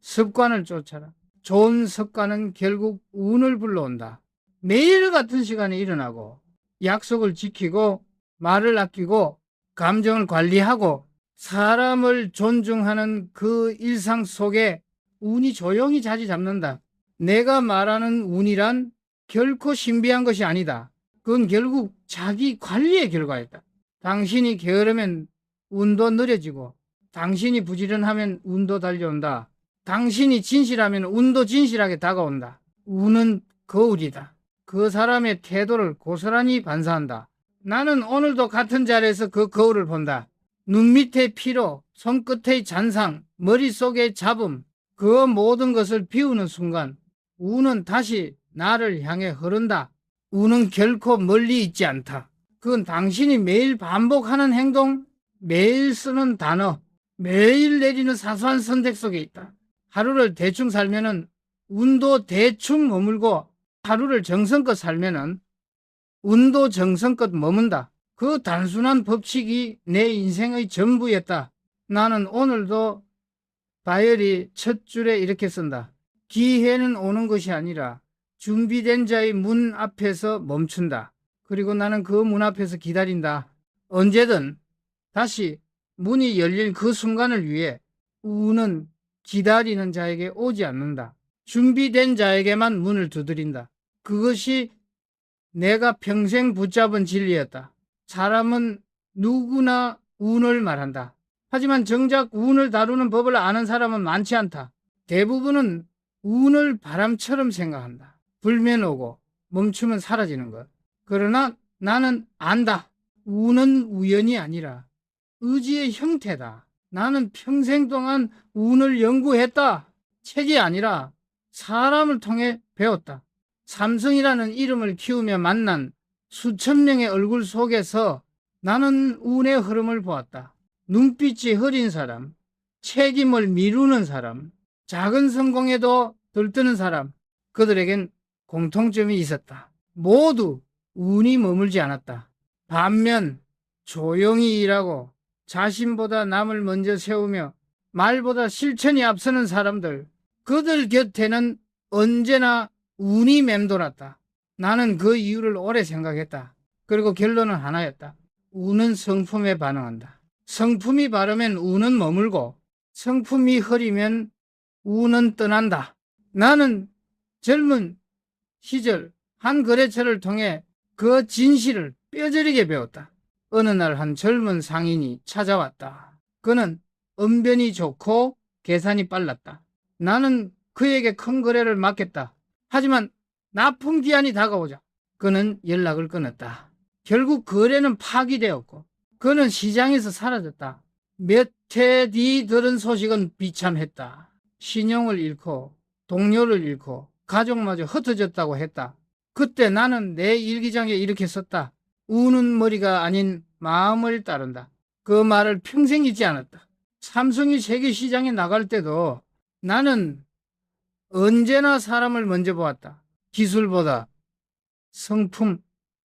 습관을 쫓아라. 좋은 습관은 결국 운을 불러온다. 매일 같은 시간에 일어나고 약속을 지키고 말을 아끼고 감정을 관리하고 사람을 존중하는 그 일상 속에 운이 조용히 자리 잡는다. 내가 말하는 운이란 결코 신비한 것이 아니다. 그건 결국 자기 관리의 결과였다. 당신이 게으르면 운도 느려지고 당신이 부지런하면 운도 달려온다. 당신이 진실하면 운도 진실하게 다가온다. 운은 거울이다. 그 사람의 태도를 고스란히 반사한다. 나는 오늘도 같은 자리에서 그 거울을 본다. 눈 밑의 피로, 손끝의 잔상, 머릿속의 잡음, 그 모든 것을 비우는 순간 운은 다시 나를 향해 흐른다. 운은 결코 멀리 있지 않다. 그건 당신이 매일 반복하는 행동, 매일 쓰는 단어, 매일 내리는 사소한 선택 속에 있다. 하루를 대충 살면은 운도 대충 머물고 하루를 정성껏 살면은 운도 정성껏 머문다. 그 단순한 법칙이 내 인생의 전부였다. 나는 오늘도 바열이 첫 줄에 이렇게 쓴다. 기회는 오는 것이 아니라 준비된 자의 문 앞에서 멈춘다. 그리고 나는 그 문 앞에서 기다린다. 언제든 다시 문이 열린 그 순간을 위해 우는 기다리는 자에게 오지 않는다. 준비된 자에게만 문을 두드린다. 그것이 내가 평생 붙잡은 진리였다. 사람은 누구나 운을 말한다. 하지만 정작 운을 다루는 법을 아는 사람은 많지 않다. 대부분은 운을 바람처럼 생각한다. 불면 오고 멈추면 사라지는 것. 그러나 나는 안다. 운은 우연이 아니라 의지의 형태다. 나는 평생 동안 운을 연구했다. 책이 아니라 사람을 통해 배웠다. 삼성이라는 이름을 키우며 만난 수천 명의 얼굴 속에서 나는 운의 흐름을 보았다. 눈빛이 흐린 사람, 책임을 미루는 사람, 작은 성공에도 들뜨는 사람, 그들에겐 공통점이 있었다. 모두 운이 머물지 않았다. 반면 조용히 일하고 자신보다 남을 먼저 세우며 말보다 실천이 앞서는 사람들, 그들 곁에는 언제나 운이 맴돌았다. 나는 그 이유를 오래 생각했다. 그리고 결론은 하나였다. 운은 성품에 반응한다. 성품이 바르면 운은 머물고 성품이 흐리면 운은 떠난다. 나는 젊은 시절 한 거래처를 통해 그 진실을 뼈저리게 배웠다. 어느 날 한 젊은 상인이 찾아왔다. 그는 언변이 좋고 계산이 빨랐다. 나는 그에게 큰 거래를 맡겼다. 하지만 납품 기한이 다가오자 그는 연락을 끊었다. 결국 거래는 파기되었고 그는 시장에서 사라졌다. 몇 해 뒤 들은 소식은 비참했다. 신용을 잃고 동료를 잃고 가족마저 흩어졌다고 했다. 그때 나는 내 일기장에 이렇게 썼다. 우는 머리가 아닌 마음을 따른다. 그 말을 평생 잊지 않았다. 삼성이 세계 시장에 나갈 때도 나는 언제나 사람을 먼저 보았다. 기술보다 성품,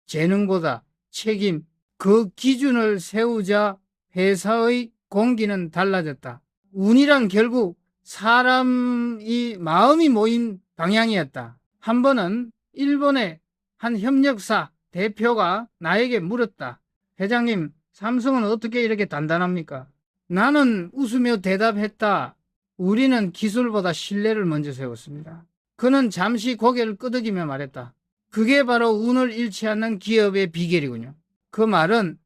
재능보다 책임, 그 기준을 세우자 회사의 공기는 달라졌다. 운이란 결국 사람이 마음이 모인 방향이었다. 한 번은 일본의 한 협력사 대표가 나에게 물었다. 회장님, 삼성은 어떻게 이렇게 단단합니까? 나는 웃으며 대답했다. 우리는 기술보다 신뢰를 먼저 세웠습니다. 그는 잠시 고개를 끄덕이며 말했다. 그게 바로 운을 잃지 않는 기업의 비결이군요. 그 말은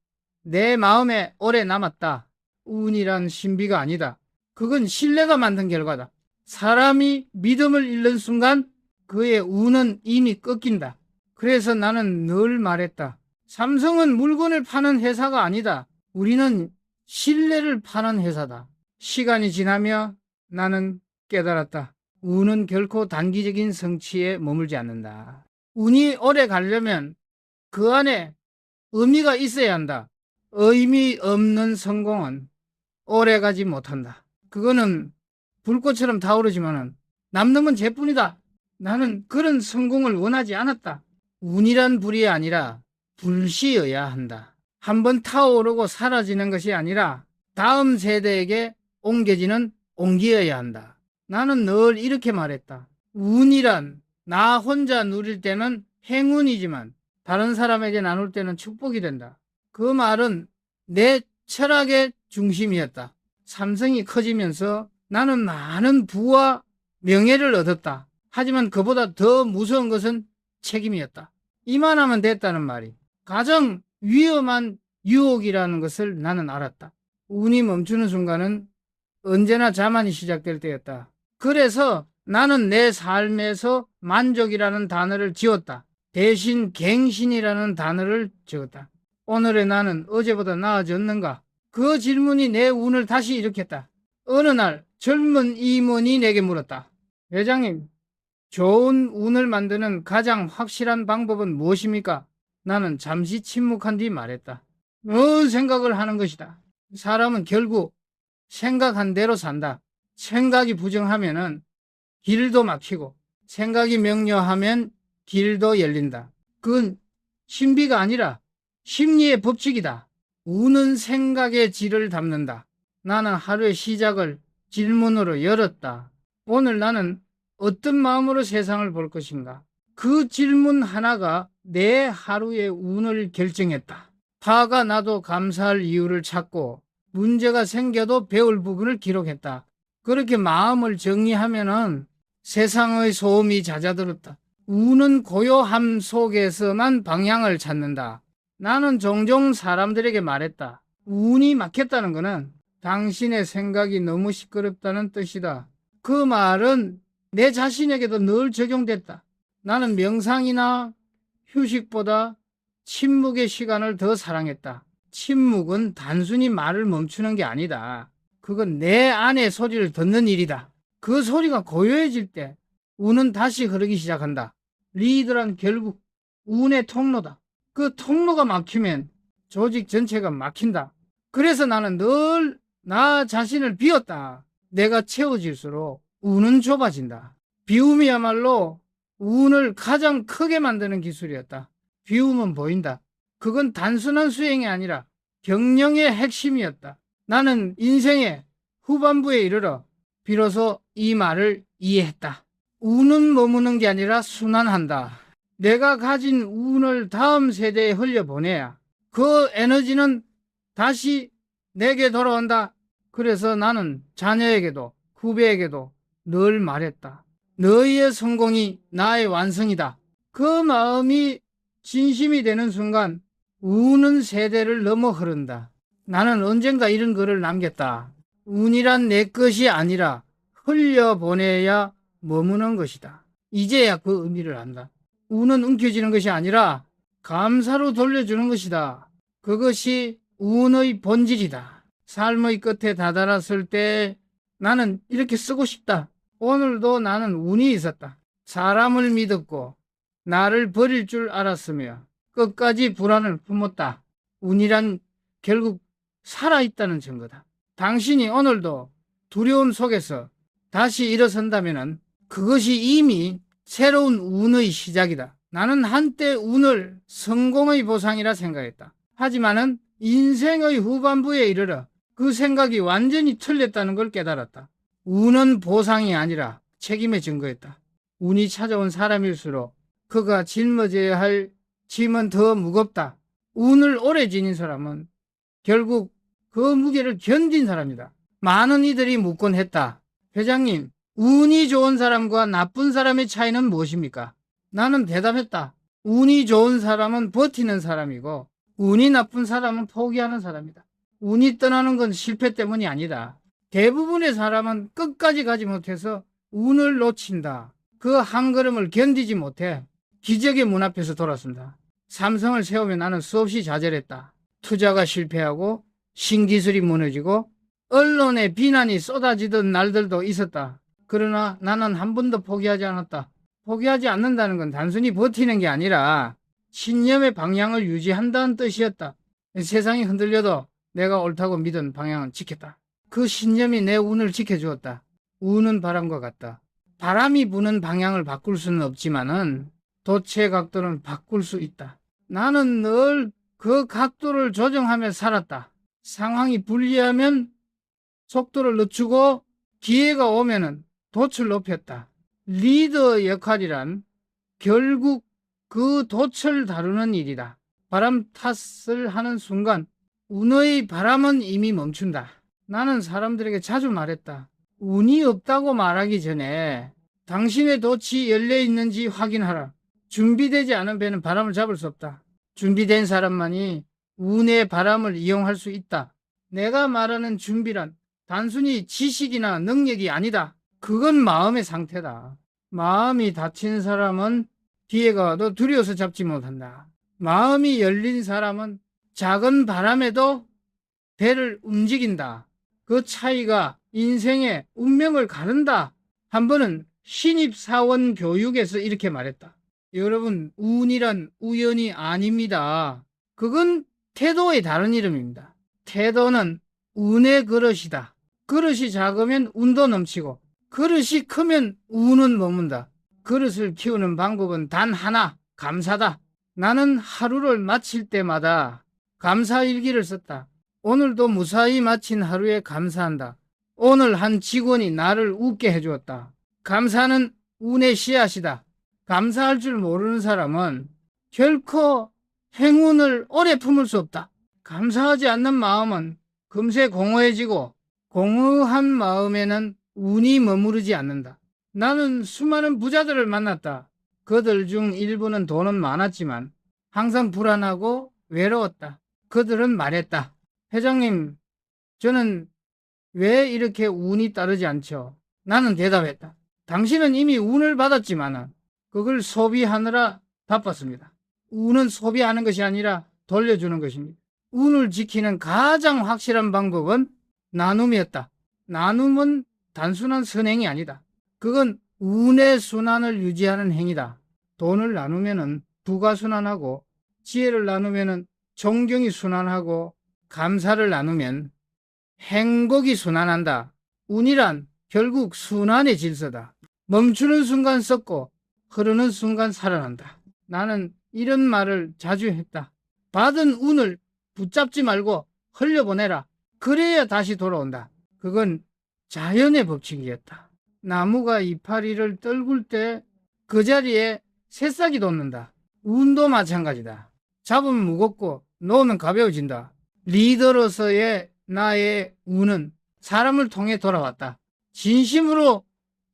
내 마음에 오래 남았다. 운이란 신비가 아니다. 그건 신뢰가 만든 결과다. 사람이 믿음을 잃는 순간 그의 운은 이미 꺾인다. 그래서 나는 늘 말했다. 삼성은 물건을 파는 회사가 아니다. 우리는 신뢰를 파는 회사다. 시간이 지나며 나는 깨달았다. 운은 결코 단기적인 성취에 머물지 않는다. 운이 오래 가려면 그 안에 의미가 있어야 한다. 의미 없는 성공은 오래 가지 못한다. 그거는 불꽃처럼 타오르지만 남는 건 재뿐이다. 나는 그런 성공을 원하지 않았다. 운이란 불이 아니라 불씨여야 한다. 한번 타오르고 사라지는 것이 아니라 다음 세대에게 옮겨지는 온기여야 한다. 나는 늘 이렇게 말했다. 운이란 나 혼자 누릴 때는 행운이지만 다른 사람에게 나눌 때는 축복이 된다. 그 말은 내 철학의 중심이었다. 삼성이 커지면서 나는 많은 부와 명예를 얻었다. 하지만 그보다 더 무서운 것은 책임이었다. 이만하면 됐다는 말이 가장 위험한 유혹이라는 것을 나는 알았다. 운이 멈추는 순간은 언제나 자만이 시작될 때였다. 그래서 나는 내 삶에서 만족이라는 단어를 지웠다. 대신 갱신이라는 단어를 적었다. 오늘의 나는 어제보다 나아졌는가? 그 질문이 내 운을 다시 일으켰다. 어느 날 젊은 임원이 내게 물었다. 회장님, 좋은 운을 만드는 가장 확실한 방법은 무엇입니까? 나는 잠시 침묵한 뒤 말했다. 생각을 하는 것이다. 사람은 결국 생각한 대로 산다. 생각이 부정하면은 길도 막히고 생각이 명료하면 길도 열린다. 그건 신비가 아니라 심리의 법칙이다. 운은 생각의 질을 담는다. 나는 하루의 시작을 질문으로 열었다. 오늘 나는 어떤 마음으로 세상을 볼 것인가? 그 질문 하나가 내 하루의 운을 결정했다. 화가 나도 감사할 이유를 찾고 문제가 생겨도 배울 부분을 기록했다. 그렇게 마음을 정리하면은 세상의 소음이 잦아들었다. 운은 고요함 속에서만 방향을 찾는다. 나는 종종 사람들에게 말했다. 운이 막혔다는 것은 당신의 생각이 너무 시끄럽다는 뜻이다. 그 말은 내 자신에게도 늘 적용됐다. 나는 명상이나 휴식보다 침묵의 시간을 더 사랑했다. 침묵은 단순히 말을 멈추는 게 아니다. 그건 내 안의 소리를 듣는 일이다. 그 소리가 고요해질 때 운은 다시 흐르기 시작한다. 리더란 결국 운의 통로다. 그 통로가 막히면 조직 전체가 막힌다. 그래서 나는 늘 나 자신을 비웠다. 내가 채워질수록 운은 좁아진다. 비움이야말로 운을 가장 크게 만드는 기술이었다. 비움은 보인다. 그건 단순한 수행이 아니라 경영의 핵심이었다. 나는 인생의 후반부에 이르러 비로소 이 말을 이해했다. 운은 머무는 게 아니라 순환한다. 내가 가진 운을 다음 세대에 흘려보내야 그 에너지는 다시 내게 돌아온다. 그래서 나는 자녀에게도 후배에게도 늘 말했다. 너희의 성공이 나의 완성이다. 그 마음이 진심이 되는 순간 운은 세대를 넘어 흐른다. 나는 언젠가 이런 글을 남겼다. 운이란 내 것이 아니라 흘려보내야 머무는 것이다. 이제야 그 의미를 안다. 운은 움켜쥐는 것이 아니라 감사로 돌려주는 것이다. 그것이 운의 본질이다. 삶의 끝에 다다랐을 때 나는 이렇게 쓰고 싶다. 오늘도 나는 운이 있었다. 사람을 믿었고 나를 버릴 줄 알았으며 끝까지 불안을 품었다. 운이란 결국 살아있다는 증거다. 당신이 오늘도 두려움 속에서 다시 일어선다면 그것이 이미 새로운 운의 시작이다. 나는 한때 운을 성공의 보상이라 생각했다. 하지만은 인생의 후반부에 이르러 그 생각이 완전히 틀렸다는 걸 깨달았다. 운은 보상이 아니라 책임의 증거였다. 운이 찾아온 사람일수록 그가 짊어져야 할 짐은 더 무겁다. 운을 오래 지닌 사람은 결국 그 무게를 견딘 사람이다. 많은 이들이 묻곤 했다. 회장님, 운이 좋은 사람과 나쁜 사람의 차이는 무엇입니까? 나는 대답했다. 운이 좋은 사람은 버티는 사람이고 운이 나쁜 사람은 포기하는 사람이다. 운이 떠나는 건 실패 때문이 아니다. 대부분의 사람은 끝까지 가지 못해서 운을 놓친다. 그 한 걸음을 견디지 못해 기적의 문 앞에서 돌아선다. 삼성을 세우며 나는 수없이 좌절했다. 투자가 실패하고 신기술이 무너지고 언론의 비난이 쏟아지던 날들도 있었다. 그러나 나는 한 번도 포기하지 않았다. 포기하지 않는다는 건 단순히 버티는 게 아니라 신념의 방향을 유지한다는 뜻이었다. 세상이 흔들려도 내가 옳다고 믿은 방향은 지켰다. 그 신념이 내 운을 지켜주었다. 운은 바람과 같다. 바람이 부는 방향을 바꿀 수는 없지만은 돛의 각도는 바꿀 수 있다. 나는 늘 그 각도를 조정하며 살았다. 상황이 불리하면 속도를 늦추고 기회가 오면은 돛을 높였다. 리더의 역할이란 결국 그 돛을 다루는 일이다. 바람 탓을 하는 순간 운의 바람은 이미 멈춘다. 나는 사람들에게 자주 말했다. 운이 없다고 말하기 전에 당신의 돛이 열려 있는지 확인하라. 준비되지 않은 배는 바람을 잡을 수 없다. 준비된 사람만이 운의 바람을 이용할 수 있다. 내가 말하는 준비란 단순히 지식이나 능력이 아니다. 그건 마음의 상태다. 마음이 닫힌 사람은 기회가 와도 두려워서 잡지 못한다. 마음이 열린 사람은 작은 바람에도 배를 움직인다. 그 차이가 인생의 운명을 가른다. 한 번은 신입사원 교육에서 이렇게 말했다. 여러분, 운이란 우연이 아닙니다. 그건 태도의 다른 이름입니다. 태도는 운의 그릇이다. 그릇이 작으면 운도 넘치고 그릇이 크면 운은 머문다. 그릇을 키우는 방법은 단 하나, 감사다. 나는 하루를 마칠 때마다 감사일기를 썼다. 오늘도 무사히 마친 하루에 감사한다. 오늘 한 직원이 나를 웃게 해주었다. 감사는 운의 씨앗이다. 감사할 줄 모르는 사람은 결코 행운을 오래 품을 수 없다. 감사하지 않는 마음은 금세 공허해지고 공허한 마음에는 운이 머무르지 않는다. 나는 수많은 부자들을 만났다. 그들 중 일부는 돈은 많았지만 항상 불안하고 외로웠다. 그들은 말했다. 회장님, 저는 왜 이렇게 운이 따르지 않죠? 나는 대답했다. 당신은 이미 운을 받았지만 그걸 소비하느라 바빴습니다. 운은 소비하는 것이 아니라 돌려주는 것입니다. 운을 지키는 가장 확실한 방법은 나눔이었다. 나눔은 단순한 선행이 아니다. 그건 운의 순환을 유지하는 행위다. 돈을 나누면 부가 순환하고, 지혜를 나누면 존경이 순환하고, 감사를 나누면 행복이 순환한다. 운이란 결국 순환의 질서다. 멈추는 순간 썩고 흐르는 순간 살아난다. 나는 이런 말을 자주 했다. 받은 운을 붙잡지 말고 흘려보내라. 그래야 다시 돌아온다. 그건 자연의 법칙이었다. 나무가 이파리를 떨굴 때 그 자리에 새싹이 돋는다. 운도 마찬가지다. 잡으면 무겁고 놓으면 가벼워진다. 리더로서의 나의 운은 사람을 통해 돌아왔다. 진심으로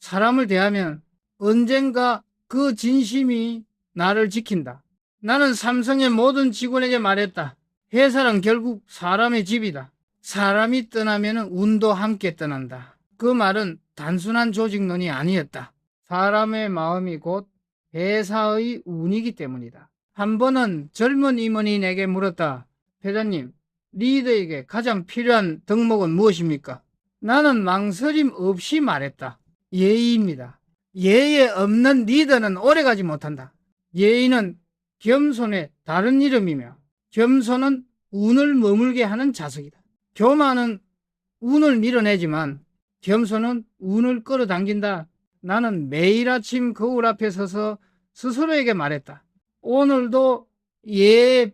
사람을 대하면 언젠가 그 진심이 나를 지킨다. 나는 삼성의 모든 직원에게 말했다. 회사는 결국 사람의 집이다. 사람이 떠나면 운도 함께 떠난다. 그 말은 단순한 조직론이 아니었다. 사람의 마음이 곧 회사의 운이기 때문이다. 한 번은 젊은 임원이 내게 물었다. 회장님, 리더에게 가장 필요한 덕목은 무엇입니까? 나는 망설임 없이 말했다. 예의입니다. 예의 없는 리더는 오래가지 못한다. 예의는 겸손의 다른 이름이며 겸손은 운을 머물게 하는 자석이다. 교만은 운을 밀어내지만 겸손은 운을 끌어당긴다. 나는 매일 아침 거울 앞에 서서 스스로에게 말했다. 오늘도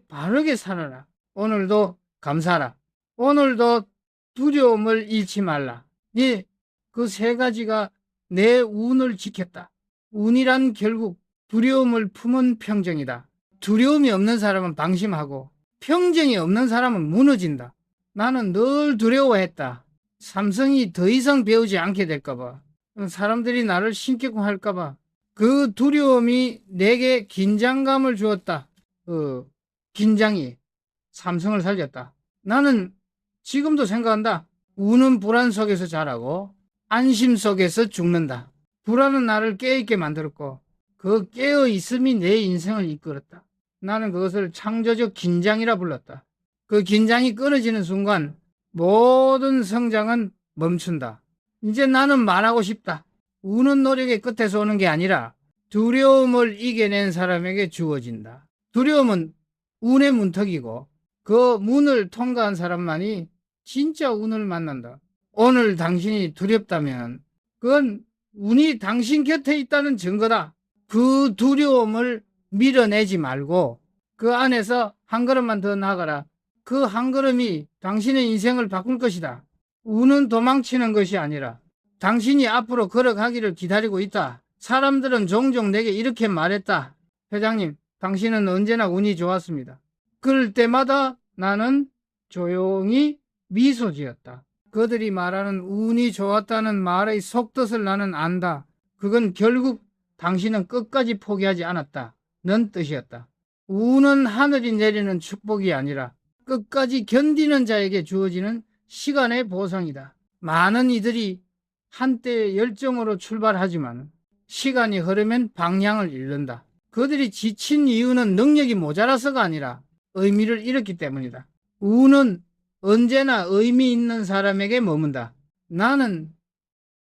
바르게 살아라. 오늘도 감사하라. 오늘도 두려움을 잃지 말라. 그 세 가지가 내 운을 지켰다. 운이란 결국 두려움을 품은 평정이다. 두려움이 없는 사람은 방심하고 평정이 없는 사람은 무너진다. 나는 늘 두려워했다. 삼성이 더 이상 배우지 않게 될까봐, 사람들이 나를 신격할까봐. 그 두려움이 내게 긴장감을 주었다. 긴장이 삼성을 살렸다. 나는 지금도 생각한다. 운은 불안 속에서 자라고 안심 속에서 죽는다. 불안은 나를 깨있게 만들었고 그 깨어있음이 내 인생을 이끌었다. 나는 그것을 창조적 긴장이라 불렀다. 그 긴장이 끊어지는 순간 모든 성장은 멈춘다. 이제 나는 말하고 싶다. 운은 노력의 끝에서 오는 게 아니라 두려움을 이겨낸 사람에게 주어진다. 두려움은 운의 문턱이고 그 문을 통과한 사람만이 진짜 운을 만난다. 오늘 당신이 두렵다면 그건 운이 당신 곁에 있다는 증거다. 그 두려움을 밀어내지 말고 그 안에서 한 걸음만 더 나가라. 그 한 걸음이 당신의 인생을 바꿀 것이다. 운은 도망치는 것이 아니라 당신이 앞으로 걸어가기를 기다리고 있다. 사람들은 종종 내게 이렇게 말했다. 회장님, 당신은 언제나 운이 좋았습니다. 그럴 때마다 나는 조용히 미소 지었다. 그들이 말하는 운이 좋았다는 말의 속뜻을 나는 안다. 그건 결국 당신은 끝까지 포기하지 않았다 는 뜻이었다. 운은 하늘이 내리는 축복이 아니라 끝까지 견디는 자에게 주어지는 시간의 보상이다. 많은 이들이 한때 열정으로 출발하지만 시간이 흐르면 방향을 잃는다. 그들이 지친 이유는 능력이 모자라서가 아니라 의미를 잃었기 때문이다. 운은 언제나 의미 있는 사람에게 머문다. 나는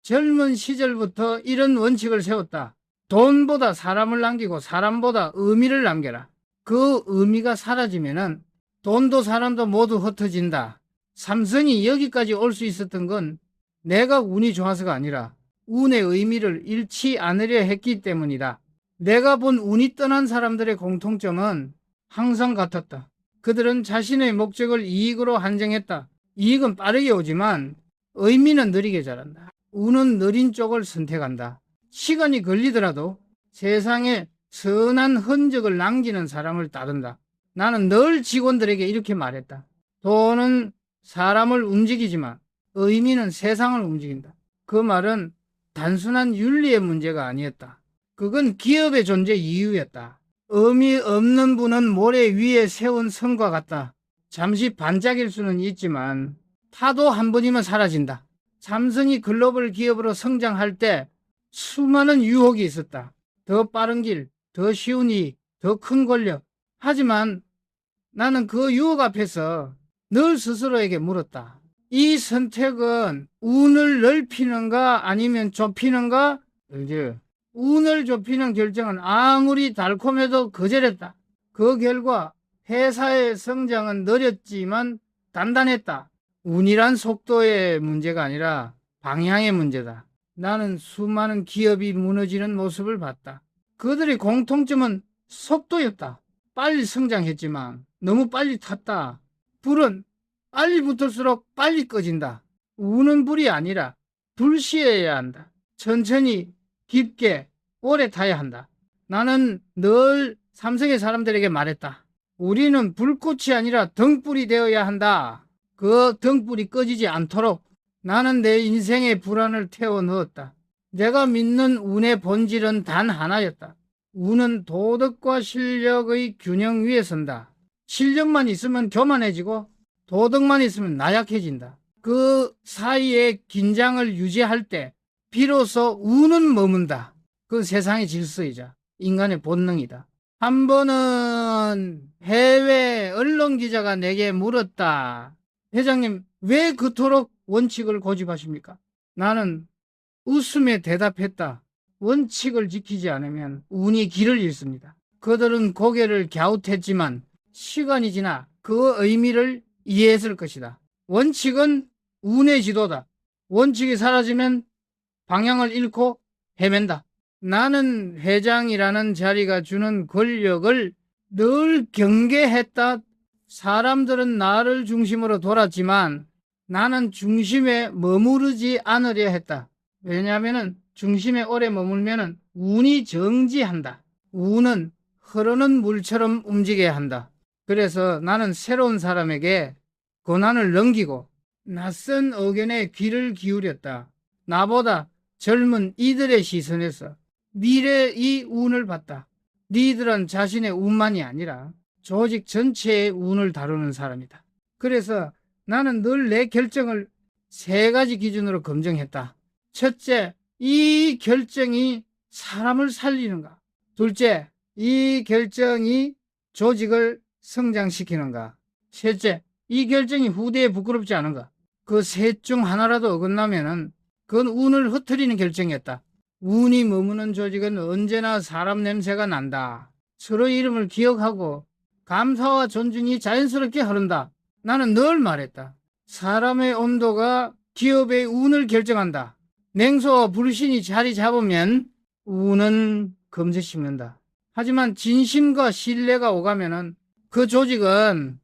젊은 시절부터 이런 원칙을 세웠다. 돈보다 사람을 남기고 사람보다 의미를 남겨라. 그 의미가 사라지면은 돈도 사람도 모두 흩어진다. 삼성이 여기까지 올 수 있었던 건 내가 운이 좋아서가 아니라 운의 의미를 잃지 않으려 했기 때문이다. 내가 본 운이 떠난 사람들의 공통점은 항상 같았다. 그들은 자신의 목적을 이익으로 한정했다. 이익은 빠르게 오지만 의미는 느리게 자란다. 운은 느린 쪽을 선택한다. 시간이 걸리더라도 세상에 선한 흔적을 남기는 사람을 따른다. 나는 늘 직원들에게 이렇게 말했다. 돈은 사람을 움직이지만 의미는 세상을 움직인다. 그 말은 단순한 윤리의 문제가 아니었다. 그건 기업의 존재 이유였다. 의미 없는 분은 모래 위에 세운 선과 같다. 잠시 반짝일 수는 있지만 파도 한 번이면 사라진다. 삼성이 글로벌 기업으로 성장할 때 수많은 유혹이 있었다. 더 빠른 길, 더 쉬운 이, 더 큰 권력. 하지만 나는 그 유혹 앞에서 늘 스스로에게 물었다. 이 선택은 운을 넓히는가 아니면 좁히는가? 운을 좁히는 결정은 아무리 달콤해도 거절했다. 그 결과 회사의 성장은 느렸지만 단단했다. 운이란 속도의 문제가 아니라 방향의 문제다. 나는 수많은 기업이 무너지는 모습을 봤다. 그들의 공통점은 속도였다. 빨리 성장했지만 너무 빨리 탔다. 불은 빨리 붙을수록 빨리 꺼진다. 우는 불이 아니라 불씨여야 한다. 천천히 깊게 오래 타야 한다. 나는 늘 삼성의 사람들에게 말했다. 우리는 불꽃이 아니라 등불이 되어야 한다. 그 등불이 꺼지지 않도록 나는 내 인생의 불안을 태워 넣었다. 내가 믿는 운의 본질은 단 하나였다. 운은 도덕과 실력의 균형 위에 선다. 실력만 있으면 교만해지고 도덕만 있으면 나약해진다. 그 사이에 긴장을 유지할 때 비로소 운은 머문다. 그 세상의 질서이자 인간의 본능이다. 한 번은 해외 언론 기자가 내게 물었다. 회장님, 왜 그토록 원칙을 고집하십니까? 나는 웃으며 대답했다. 원칙을 지키지 않으면 운이 길을 잃습니다. 그들은 고개를 갸웃했지만 시간이 지나 그 의미를 이해했을 것이다. 원칙은 운의 지도다. 원칙이 사라지면 방향을 잃고 헤맨다. 나는 회장이라는 자리가 주는 권력을 늘 경계했다. 사람들은 나를 중심으로 돌았지만 나는 중심에 머무르지 않으려 했다. 왜냐하면 중심에 오래 머물면 운이 정지한다. 운은 흐르는 물처럼 움직여야 한다. 그래서 나는 새로운 사람에게 고난을 넘기고 낯선 의견에 귀를 기울였다. 나보다 젊은 이들의 시선에서 미래의 운을 봤다. 니들은 자신의 운만이 아니라 조직 전체의 운을 다루는 사람이다. 그래서 나는 늘 내 결정을 3가지 기준으로 검증했다. 첫째, 이 결정이 사람을 살리는가? 둘째, 이 결정이 조직을 성장시키는가? 셋째, 이 결정이 후대에 부끄럽지 않은가? 그 셋 중 하나라도 어긋나면은 그건 운을 흐트리는 결정이었다. 운이 머무는 조직은 언제나 사람 냄새가 난다. 서로 이름을 기억하고 감사와 존중이 자연스럽게 흐른다. 나는 늘 말했다. 사람의 온도가 기업의 운을 결정한다. 냉소와 불신이 자리 잡으면 운은 검새 식는다. 하지만 진심과 신뢰가 오가면은 그 조직은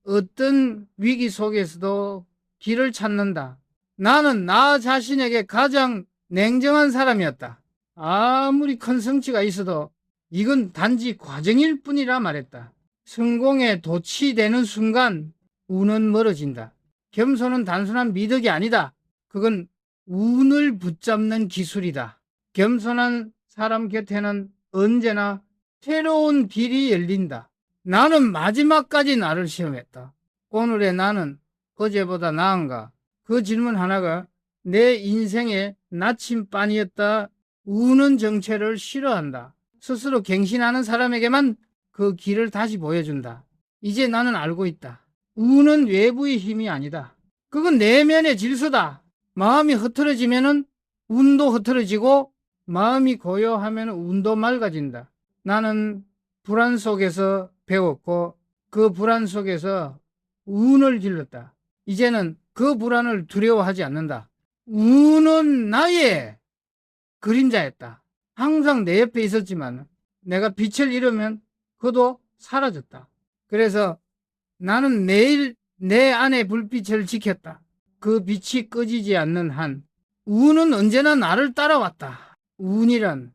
어떤 위기 속에서도 길을 찾는다. 나는 나 자신에게 가장 냉정한 사람이었다. 아무리 큰 성취가 있어도 이건 단지 과정일 뿐이라 말했다. 성공에 도취되는 순간 운은 멀어진다. 겸손은 단순한 미덕이 아니다. 그건 운을 붙잡는 기술이다. 겸손한 사람 곁에는 언제나 새로운 길이 열린다. 나는 마지막까지 나를 시험했다. 오늘의 나는 어제보다 나은가? 그 질문 하나가 내 인생의 나침반이었다. 운은 정체를 싫어한다. 스스로 갱신하는 사람에게만 그 길을 다시 보여준다. 이제 나는 알고 있다. 운은 외부의 힘이 아니다. 그건 내면의 질서다. 마음이 흐트러지면은 운도 흐트러지고 마음이 고요하면 운도 맑아진다. 나는 불안 속에서 배웠고 그 불안 속에서 운을 길렀다. 이제는 그 불안을 두려워하지 않는다. 운은 나의 그림자였다. 항상 내 옆에 있었지만 내가 빛을 잃으면 그도 사라졌다. 그래서 나는 매일 내 안의 불빛을 지켰다. 그 빛이 꺼지지 않는 한 운은 언제나 나를 따라왔다. 운이란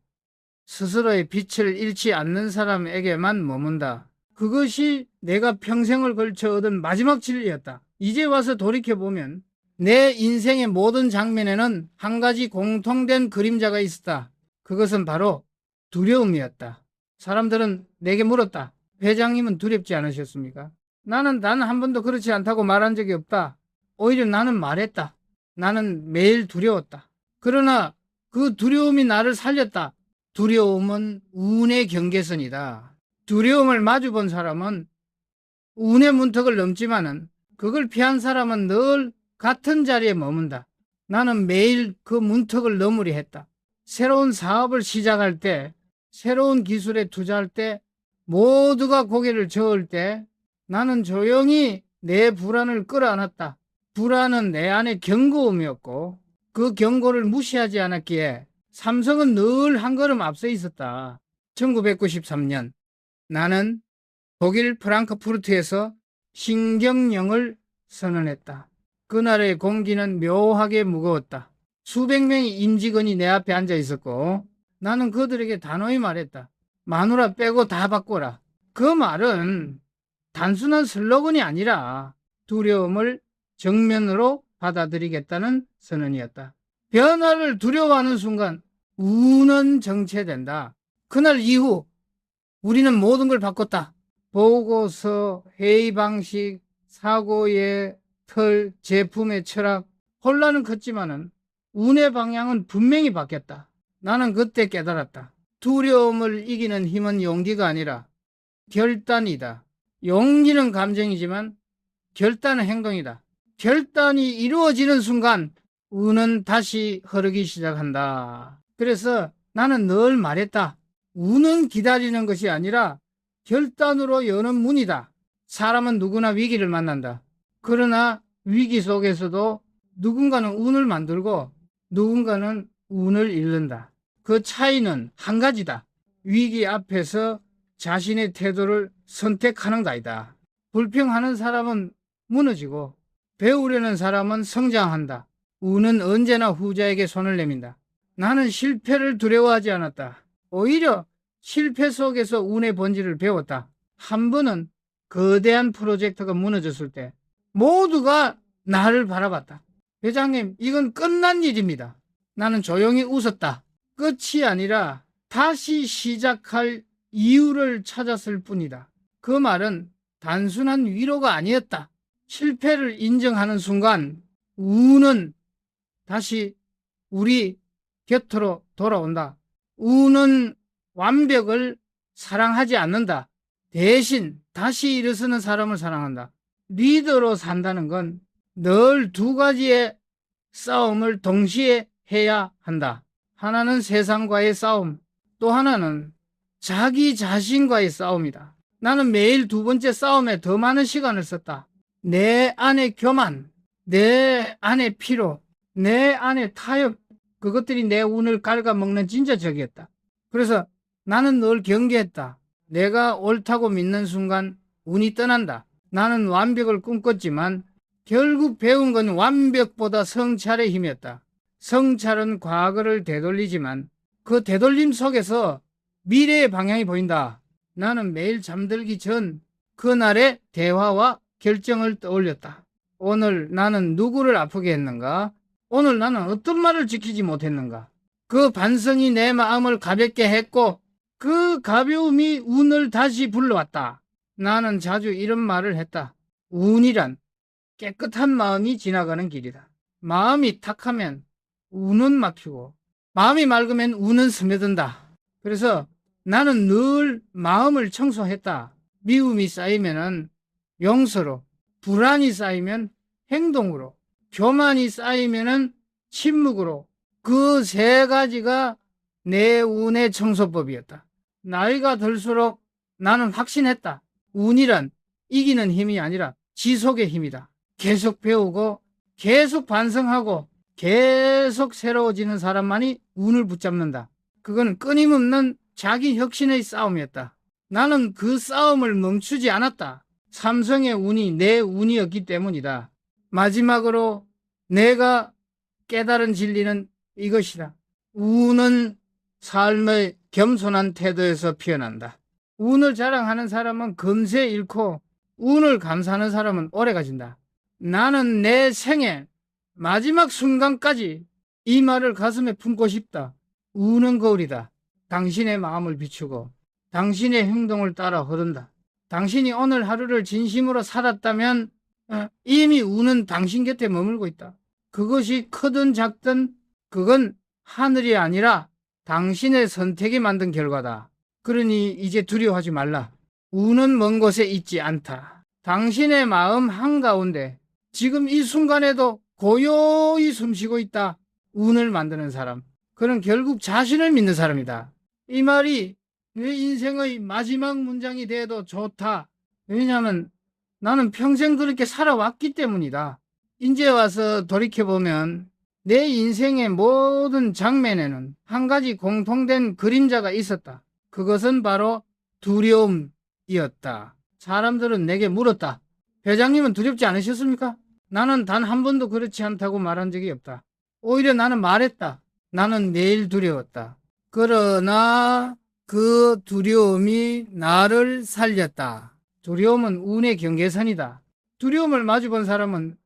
스스로의 빛을 잃지 않는 사람에게만 머문다. 그것이 내가 평생을 걸쳐 얻은 마지막 진리였다. 이제 와서 돌이켜보면 내 인생의 모든 장면에는 한 가지 공통된 그림자가 있었다. 그것은 바로 두려움이었다. 사람들은 내게 물었다. 회장님은 두렵지 않으셨습니까? 나는 단 한 번도 그렇지 않다고 말한 적이 없다. 오히려 나는 말했다. 나는 매일 두려웠다. 그러나 그 두려움이 나를 살렸다. 두려움은 운의 경계선이다. 두려움을 마주본 사람은 운의 문턱을 넘지만은 그걸 피한 사람은 늘 같은 자리에 머문다. 나는 매일 그 문턱을 넘으려 했다. 새로운 사업을 시작할 때, 새로운 기술에 투자할 때, 모두가 고개를 저을 때 나는 조용히 내 불안을 끌어안았다. 불안은 내 안의 경고음이었고 그 경고를 무시하지 않았기에 삼성은 늘 한 걸음 앞서 있었다. 1993년 나는 독일 프랑크푸르트에서 신경영을 선언했다. 그날의 공기는 묘하게 무거웠다. 수백 명의 임직원이 내 앞에 앉아 있었고 나는 그들에게 단호히 말했다. 마누라 빼고 다 바꿔라. 그 말은 단순한 슬로건이 아니라 두려움을 정면으로 받아들이겠다는 선언이었다. 변화를 두려워하는 순간 운은 정체된다. 그날 이후 우리는 모든 걸 바꿨다. 보고서, 회의 방식, 사고의 틀, 제품의 철학, 혼란은 컸지만은 운의 방향은 분명히 바뀌었다. 나는 그때 깨달았다. 두려움을 이기는 힘은 용기가 아니라 결단이다. 용기는 감정이지만 결단은 행동이다. 결단이 이루어지는 순간 운은 다시 흐르기 시작한다. 그래서 나는 늘 말했다. 운은 기다리는 것이 아니라 결단으로 여는 문이다. 사람은 누구나 위기를 만난다. 그러나 위기 속에서도 누군가는 운을 만들고 누군가는 운을 잃는다. 그 차이는 한 가지다. 위기 앞에서 자신의 태도를 선택하는 것이다. 불평하는 사람은 무너지고 배우려는 사람은 성장한다. 운은 언제나 후자에게 손을 내민다. 나는 실패를 두려워하지 않았다. 오히려 실패 속에서 운의 본질을 배웠다. 한 번은 거대한 프로젝트가 무너졌을 때 모두가 나를 바라봤다. 회장님, 이건 끝난 일입니다. 나는 조용히 웃었다. 끝이 아니라 다시 시작할 이유를 찾았을 뿐이다. 그 말은 단순한 위로가 아니었다. 실패를 인정하는 순간 운은 다시 우리 곁으로 돌아온다. 운은 완벽을 사랑하지 않는다. 대신 다시 일어서는 사람을 사랑한다. 리더로 산다는 건 늘 두 가지의 싸움을 동시에 해야 한다. 하나는 세상과의 싸움, 또 하나는 자기 자신과의 싸움이다. 나는 매일 두 번째 싸움에 더 많은 시간을 썼다. 내 안의 교만, 내 안의 피로, 내 안의 타협, 그것들이 내 운을 갉아먹는 진짜 적이었다. 그래서 나는 늘 경계했다. 내가 옳다고 믿는 순간 운이 떠난다. 나는 완벽을 꿈꿨지만 결국 배운 건 완벽보다 성찰의 힘이었다. 성찰은 과거를 되돌리지만 그 되돌림 속에서 미래의 방향이 보인다. 나는 매일 잠들기 전 그날의 대화와 결정을 떠올렸다. 오늘 나는 누구를 아프게 했는가? 오늘 나는 어떤 말을 지키지 못했는가? 그 반성이 내 마음을 가볍게 했고 그 가벼움이 운을 다시 불러왔다. 나는 자주 이런 말을 했다. 운이란 깨끗한 마음이 지나가는 길이다. 마음이 탁하면 운은 막히고 마음이 맑으면 운은 스며든다. 그래서 나는 늘 마음을 청소했다. 미움이 쌓이면은 용서로, 불안이 쌓이면 행동으로, 교만이 쌓이면은 침묵으로, 그 세 가지가 내 운의 청소법이었다. 나이가 들수록 나는 확신했다. 운이란 이기는 힘이 아니라 지속의 힘이다. 계속 배우고 계속 반성하고 계속 새로워지는 사람만이 운을 붙잡는다. 그건 끊임없는 자기 혁신의 싸움이었다. 나는 그 싸움을 멈추지 않았다. 삼성의 운이 내 운이었기 때문이다. 마지막으로 내가 깨달은 진리는 이것이다. 운은 삶의 겸손한 태도에서 피어난다. 운을 자랑하는 사람은 금세 잃고 운을 감사하는 사람은 오래 가진다. 나는 내 생애 마지막 순간까지 이 말을 가슴에 품고 싶다. 운은 거울이다. 당신의 마음을 비추고 당신의 행동을 따라 흐른다. 당신이 오늘 하루를 진심으로 살았다면 이미 운은 당신 곁에 머물고 있다. 그것이 크든 작든 그건 하늘이 아니라 당신의 선택이 만든 결과다. 그러니 이제 두려워하지 말라. 운은 먼 곳에 있지 않다. 당신의 마음 한가운데 지금 이 순간에도 고요히 숨쉬고 있다. 운을 만드는 사람. 그는 결국 자신을 믿는 사람이다. 이 말이 내 인생의 마지막 문장이 돼도 좋다. 왜냐하면 나는 평생 그렇게 살아왔기 때문이다. 이제 와서 돌이켜보면 내 인생의 모든 장면에는 한 가지 공통된 그림자가 있었다. 그것은 바로 두려움이었다. 사람들은 내게 물었다. 회장님은 두렵지 않으셨습니까? 나는 단 한 번도 그렇지 않다고 말한 적이 없다. 오히려 나는 말했다. 나는 매일 두려웠다. 그러나 그 두려움이 나를 살렸다. 두려움은 운의 경계선이다. 두려움을 마주본 사람은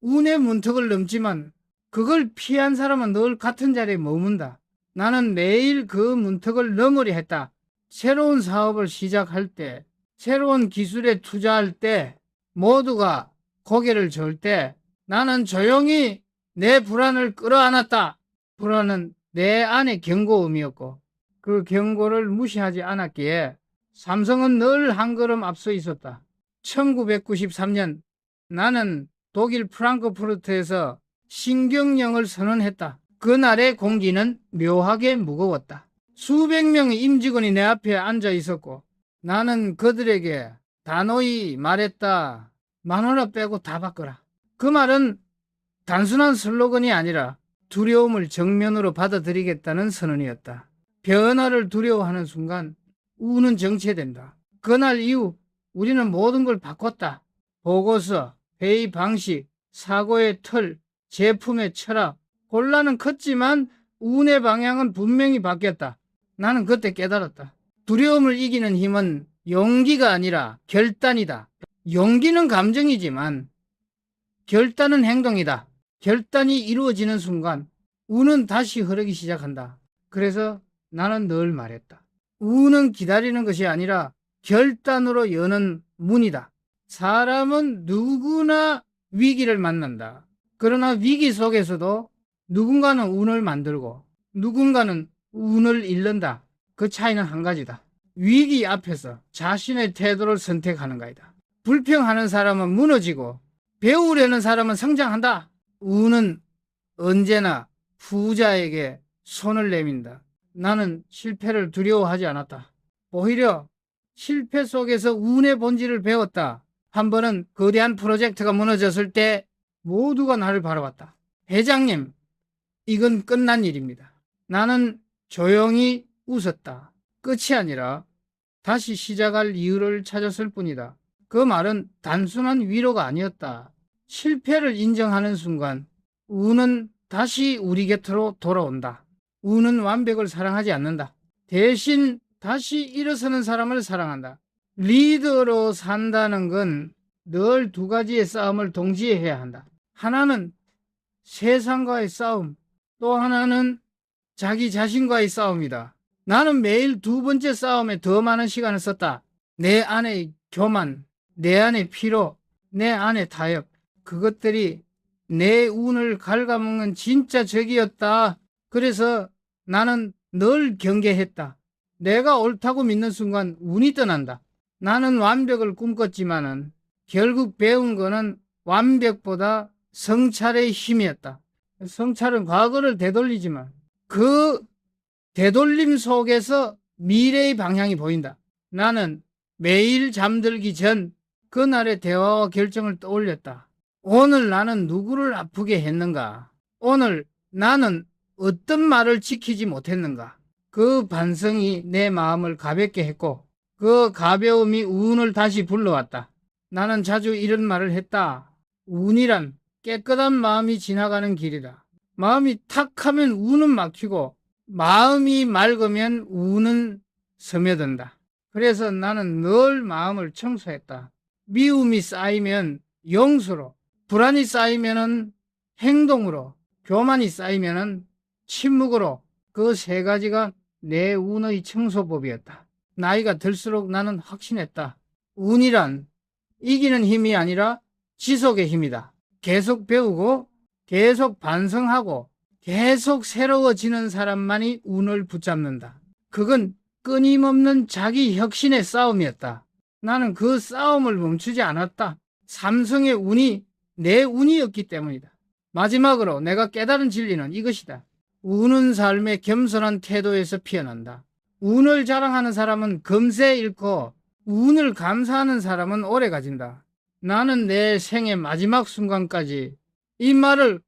운의 문턱을 넘지만 그걸 피한 사람은 늘 같은 자리에 머문다. 나는 매일 그 문턱을 넘으려 했다. 새로운 사업을 시작할 때, 새로운 기술에 투자할 때, 모두가 고개를 저을 때 나는 조용히 내 불안을 끌어안았다. 불안은 내 안의 경고음이었고 그 경고를 무시하지 않았기에 삼성은 늘 한 걸음 앞서 있었다. 1993년 나는 독일 프랑크푸르트에서 신경영을 선언했다. 그날의 공기는 묘하게 무거웠다. 수백 명의 임직원이 내 앞에 앉아 있었고 나는 그들에게 단호히 말했다. 10,000원을 빼고 다 바꿔라. 그 말은 단순한 슬로건이 아니라 두려움을 정면으로 받아들이겠다는 선언이었다. 변화를 두려워하는 순간 운은 정체된다. 그날 이후 우리는 모든 걸 바꿨다. 보고서, 회의 방식, 사고의 틀, 제품의 철학. 혼란은 컸지만 운의 방향은 분명히 바뀌었다. 나는 그때 깨달았다. 두려움을 이기는 힘은 용기가 아니라 결단이다. 용기는 감정이지만 결단은 행동이다. 결단이 이루어지는 순간 운은 다시 흐르기 시작한다. 그래서 나는 늘 말했다. 운은 기다리는 것이 아니라 결단으로 여는 문이다. 사람은 누구나 위기를 만난다. 그러나 위기 속에서도 누군가는 운을 만들고 누군가는 운을 잃는다. 그 차이는 한 가지다. 위기 앞에서 자신의 태도를 선택하는 것이다. 불평하는 사람은 무너지고 배우려는 사람은 성장한다. 운은 언제나 부자에게 손을 내민다. 나는 실패를 두려워하지 않았다. 오히려 실패 속에서 운의 본질을 배웠다. 한 번은 거대한 프로젝트가 무너졌을 때 모두가 나를 바라봤다. 회장님, 이건 끝난 일입니다. 나는 조용히 웃었다. 끝이 아니라 다시 시작할 이유를 찾았을 뿐이다. 그 말은 단순한 위로가 아니었다. 실패를 인정하는 순간 운은 다시 우리 곁으로 돌아온다. 운은 완벽을 사랑하지 않는다. 대신 다시 일어서는 사람을 사랑한다. 리더로 산다는 건 늘 두 가지의 싸움을 동시에 해야 한다. 하나는 세상과의 싸움, 또 하나는 자기 자신과의 싸움이다. 나는 매일 두 번째 싸움에 더 많은 시간을 썼다. 내 안의 교만, 내 안의 피로, 내 안의 타협, 그것들이 내 운을 갉아먹는 진짜 적이었다. 그래서 나는 늘 경계했다. 내가 옳다고 믿는 순간 운이 떠난다. 나는 완벽을 꿈꿨지만은 결국 배운 거는 완벽보다 성찰의 힘이었다. 성찰은 과거를 되돌리지만 그 되돌림 속에서 미래의 방향이 보인다. 나는 매일 잠들기 전 그날의 대화와 결정을 떠올렸다. 오늘 나는 누구를 아프게 했는가? 오늘 나는 어떤 말을 지키지 못했는가? 그 반성이 내 마음을 가볍게 했고 그 가벼움이 운을 다시 불러왔다. 나는 자주 이런 말을 했다. 운이란 깨끗한 마음이 지나가는 길이다. 마음이 탁하면 우는 막히고 마음이 맑으면 우는 스며든다. 그래서 나는 늘 마음을 청소했다. 미움이 쌓이면 용서로, 불안이 쌓이면 행동으로, 교만이 쌓이면 침묵으로, 그 세 가지가 내 운의 청소법이었다. 나이가 들수록 나는 확신했다. 운이란 이기는 힘이 아니라 지속의 힘이다. 계속 배우고 계속 반성하고 계속 새로워지는 사람만이 운을 붙잡는다. 그건 끊임없는 자기 혁신의 싸움이었다. 나는 그 싸움을 멈추지 않았다. 삼성의 운이 내 운이었기 때문이다. 마지막으로 내가 깨달은 진리는 이것이다. 운은 삶의 겸손한 태도에서 피어난다. 운을 자랑하는 사람은 금세 잃고 운을 감사하는 사람은 오래 가진다. 나는 내 생의 마지막 순간까지 이 말을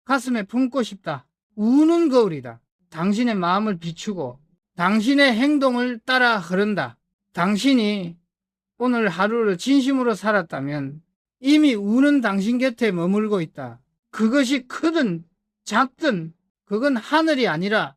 가슴에 품고 싶다. 운은 거울이다. 당신의 마음을 비추고 당신의 행동을 따라 흐른다. 당신이 오늘 하루를 진심으로 살았다면 이미 운은 당신 곁에 머물고 있다. 그것이 크든 작든 그건 하늘이 아니라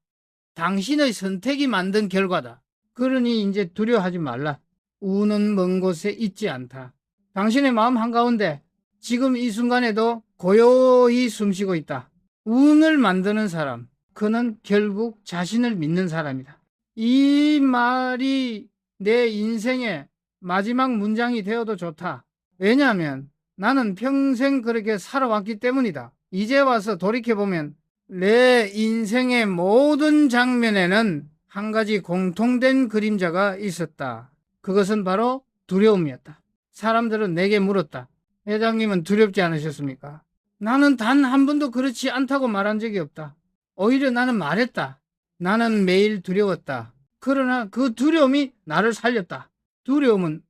당신의 선택이 만든 결과다. 그러니 이제 두려워하지 말라. 운은 먼 곳에 있지 않다. 당신의 마음 한가운데 지금 이 순간에도 고요히 숨쉬고 있다. 운을 만드는 사람, 그는 결국 자신을 믿는 사람이다. 이 말이 내 인생의 마지막 문장이 되어도 좋다. 왜냐하면 나는 평생 그렇게 살아왔기 때문이다. 이제 와서 돌이켜보면 내 인생의 모든 장면에는 한 가지 공통된 그림자가 있었다. 그것은 바로 두려움이었다. 사람들은 내게 물었다. 회장님은 두렵지 않으셨습니까? 나는 단 한 번도 그렇지 않다고 말한 적이 없다. 오히려 나는 말했다. 나는 매일 두려웠다. 그러나 그 두려움이 나를 살렸다. 두려움은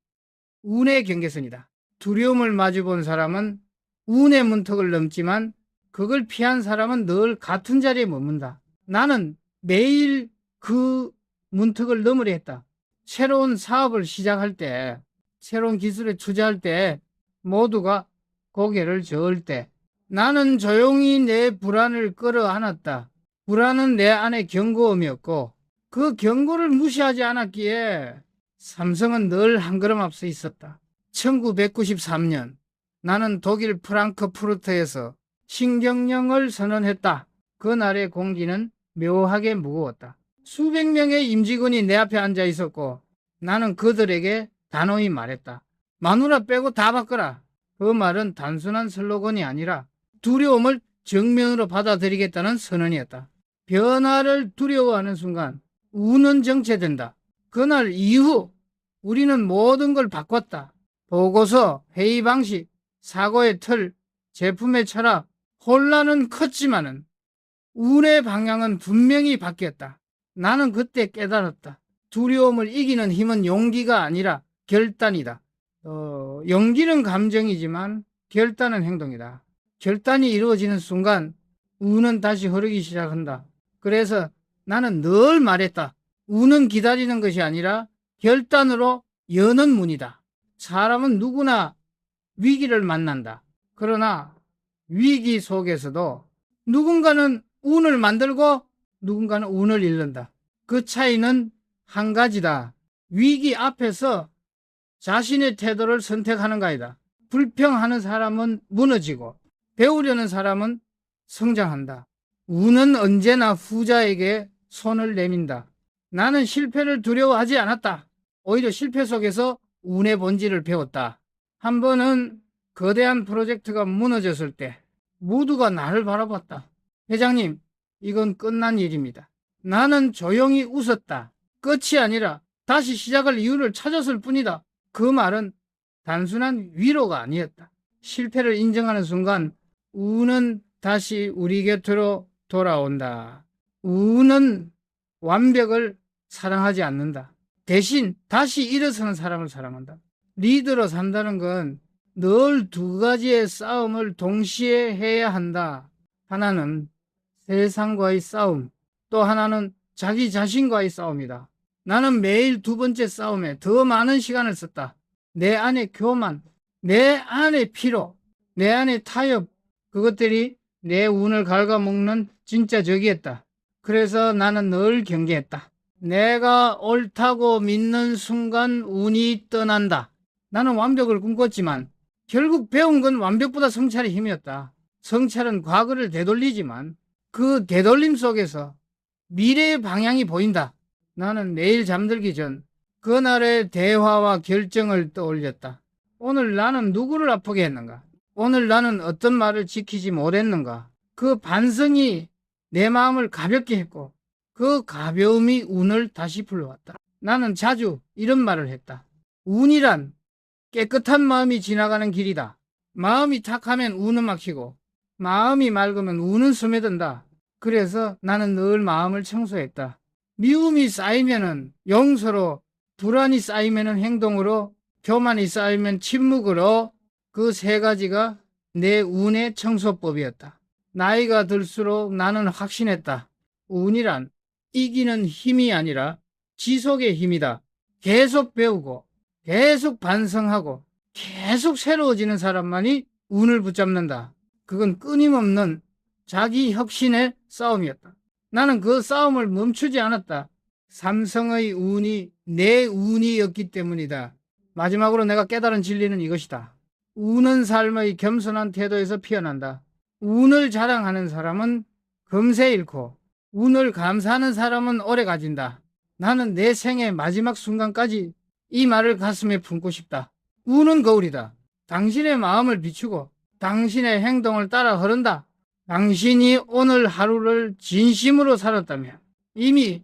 운의 경계선이다. 두려움을 마주본 사람은 운의 문턱을 넘지만 그걸 피한 사람은 늘 같은 자리에 머문다. 나는 매일 그 문턱을 넘으려 했다. 새로운 사업을 시작할 때, 새로운 기술에 투자할 때 모두가 고개를 저을 때 나는 조용히 내 불안을 끌어안았다. 불안은 내 안의 경고음이었고 그 경고를 무시하지 않았기에 삼성은 늘 한 걸음 앞서 있었다. 1993년 나는 독일 프랑크푸르트에서 신경령을 선언했다. 그날의 공기는 묘하게 무거웠다. 수백 명의 임직원이 내 앞에 앉아 있었고 나는 그들에게 단호히 말했다. 마누라 빼고 다 바꿔라. 그 말은 단순한 슬로건이 아니라 두려움을 정면으로 받아들이겠다는 선언이었다. 변화를 두려워하는 순간 운은 정체된다. 그날 이후 우리는 모든 걸 바꿨다. 보고서, 회의 방식, 사고의 틀, 제품의 철학, 혼란은 컸지만은 운의 방향은 분명히 바뀌었다. 나는 그때 깨달았다. 두려움을 이기는 힘은 용기가 아니라 결단이다. 용기는 감정이지만 결단은 행동이다. 결단이 이루어지는 순간 운은 다시 흐르기 시작한다. 그래서 나는 늘 말했다. 운은 기다리는 것이 아니라 결단으로 여는 문이다. 사람은 누구나 위기를 만난다. 그러나 위기 속에서도 누군가는 운을 만들고 누군가는 운을 잃는다. 그 차이는 한 가지다. 위기 앞에서 자신의 태도를 선택하는가이다. 불평하는 사람은 무너지고 배우려는 사람은 성장한다. 운은 언제나 후자에게 손을 내민다. 나는 실패를 두려워하지 않았다. 오히려 실패 속에서 운의 본질을 배웠다. 한 번은 거대한 프로젝트가 무너졌을 때 모두가 나를 바라봤다. 회장님, 이건 끝난 일입니다. 나는 조용히 웃었다. 끝이 아니라 다시 시작할 이유를 찾았을 뿐이다. 그 말은 단순한 위로가 아니었다. 실패를 인정하는 순간 운은 다시 우리 곁으로 돌아온다. 운은 완벽을 사랑하지 않는다. 대신 다시 일어서는 사람을 사랑한다. 리더로 산다는 건 늘 두 가지의 싸움을 동시에 해야 한다. 하나는 세상과의 싸움, 또 하나는 자기 자신과의 싸움이다. 나는 매일 두 번째 싸움에 더 많은 시간을 썼다. 내 안의 교만, 내 안의 피로, 내 안의 타협, 그것들이 내 운을 갉아먹는 진짜 적이었다. 그래서 나는 늘 경계했다. 내가 옳다고 믿는 순간 운이 떠난다. 나는 완벽을 꿈꿨지만 결국 배운 건 완벽보다 성찰의 힘이었다. 성찰은 과거를 되돌리지만 그 되돌림 속에서 미래의 방향이 보인다. 나는 매일 잠들기 전 그날의 대화와 결정을 떠올렸다. 오늘 나는 누구를 아프게 했는가? 오늘 나는 어떤 말을 지키지 못했는가? 그 반성이 내 마음을 가볍게 했고 그 가벼움이 운을 다시 불러왔다. 나는 자주 이런 말을 했다. 운이란 깨끗한 마음이 지나가는 길이다. 마음이 탁하면 운은 막히고 마음이 맑으면 운은 스며든다. 그래서 나는 늘 마음을 청소했다. 미움이 쌓이면은 용서로, 불안이 쌓이면은 행동으로, 교만이 쌓이면 침묵으로, 그 세 가지가 내 운의 청소법이었다. 나이가 들수록 나는 확신했다. 운이란 이기는 힘이 아니라 지속의 힘이다. 계속 배우고 계속 반성하고 계속 새로워지는 사람만이 운을 붙잡는다. 그건 끊임없는 자기 혁신의 싸움이었다. 나는 그 싸움을 멈추지 않았다. 삼성의 운이 내 운이었기 때문이다. 마지막으로 내가 깨달은 진리는 이것이다. 운은 삶의 겸손한 태도에서 피어난다. 운을 자랑하는 사람은 금세 잃고 운을 감사하는 사람은 오래 가진다. 나는 내 생의 마지막 순간까지 이 말을 가슴에 품고 싶다. 운은 거울이다. 당신의 마음을 비추고 당신의 행동을 따라 흐른다. 당신이 오늘 하루를 진심으로 살았다면 이미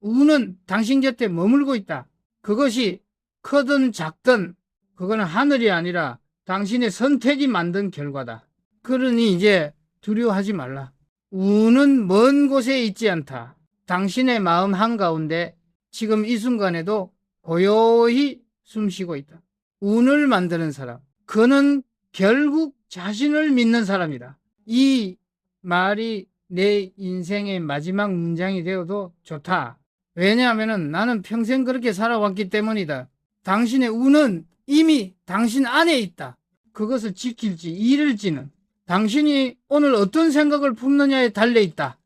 운은 당신 곁에 머물고 있다. 그것이 크든 작든 그거는 하늘이 아니라 당신의 선택이 만든 결과다. 그러니 이제 두려워하지 말라. 운은 먼 곳에 있지 않다. 당신의 마음 한가운데 지금 이 순간에도 고요히 숨쉬고 있다. 운을 만드는 사람, 그는 결국 자신을 믿는 사람이다. 이 말이 내 인생의 마지막 문장이 되어도 좋다. 왜냐하면 나는 평생 그렇게 살아왔기 때문이다. 당신의 운은 이미 당신 안에 있다. 그것을 지킬지 잃을지는 당신이 오늘 어떤 생각을 품느냐에 달려 있다.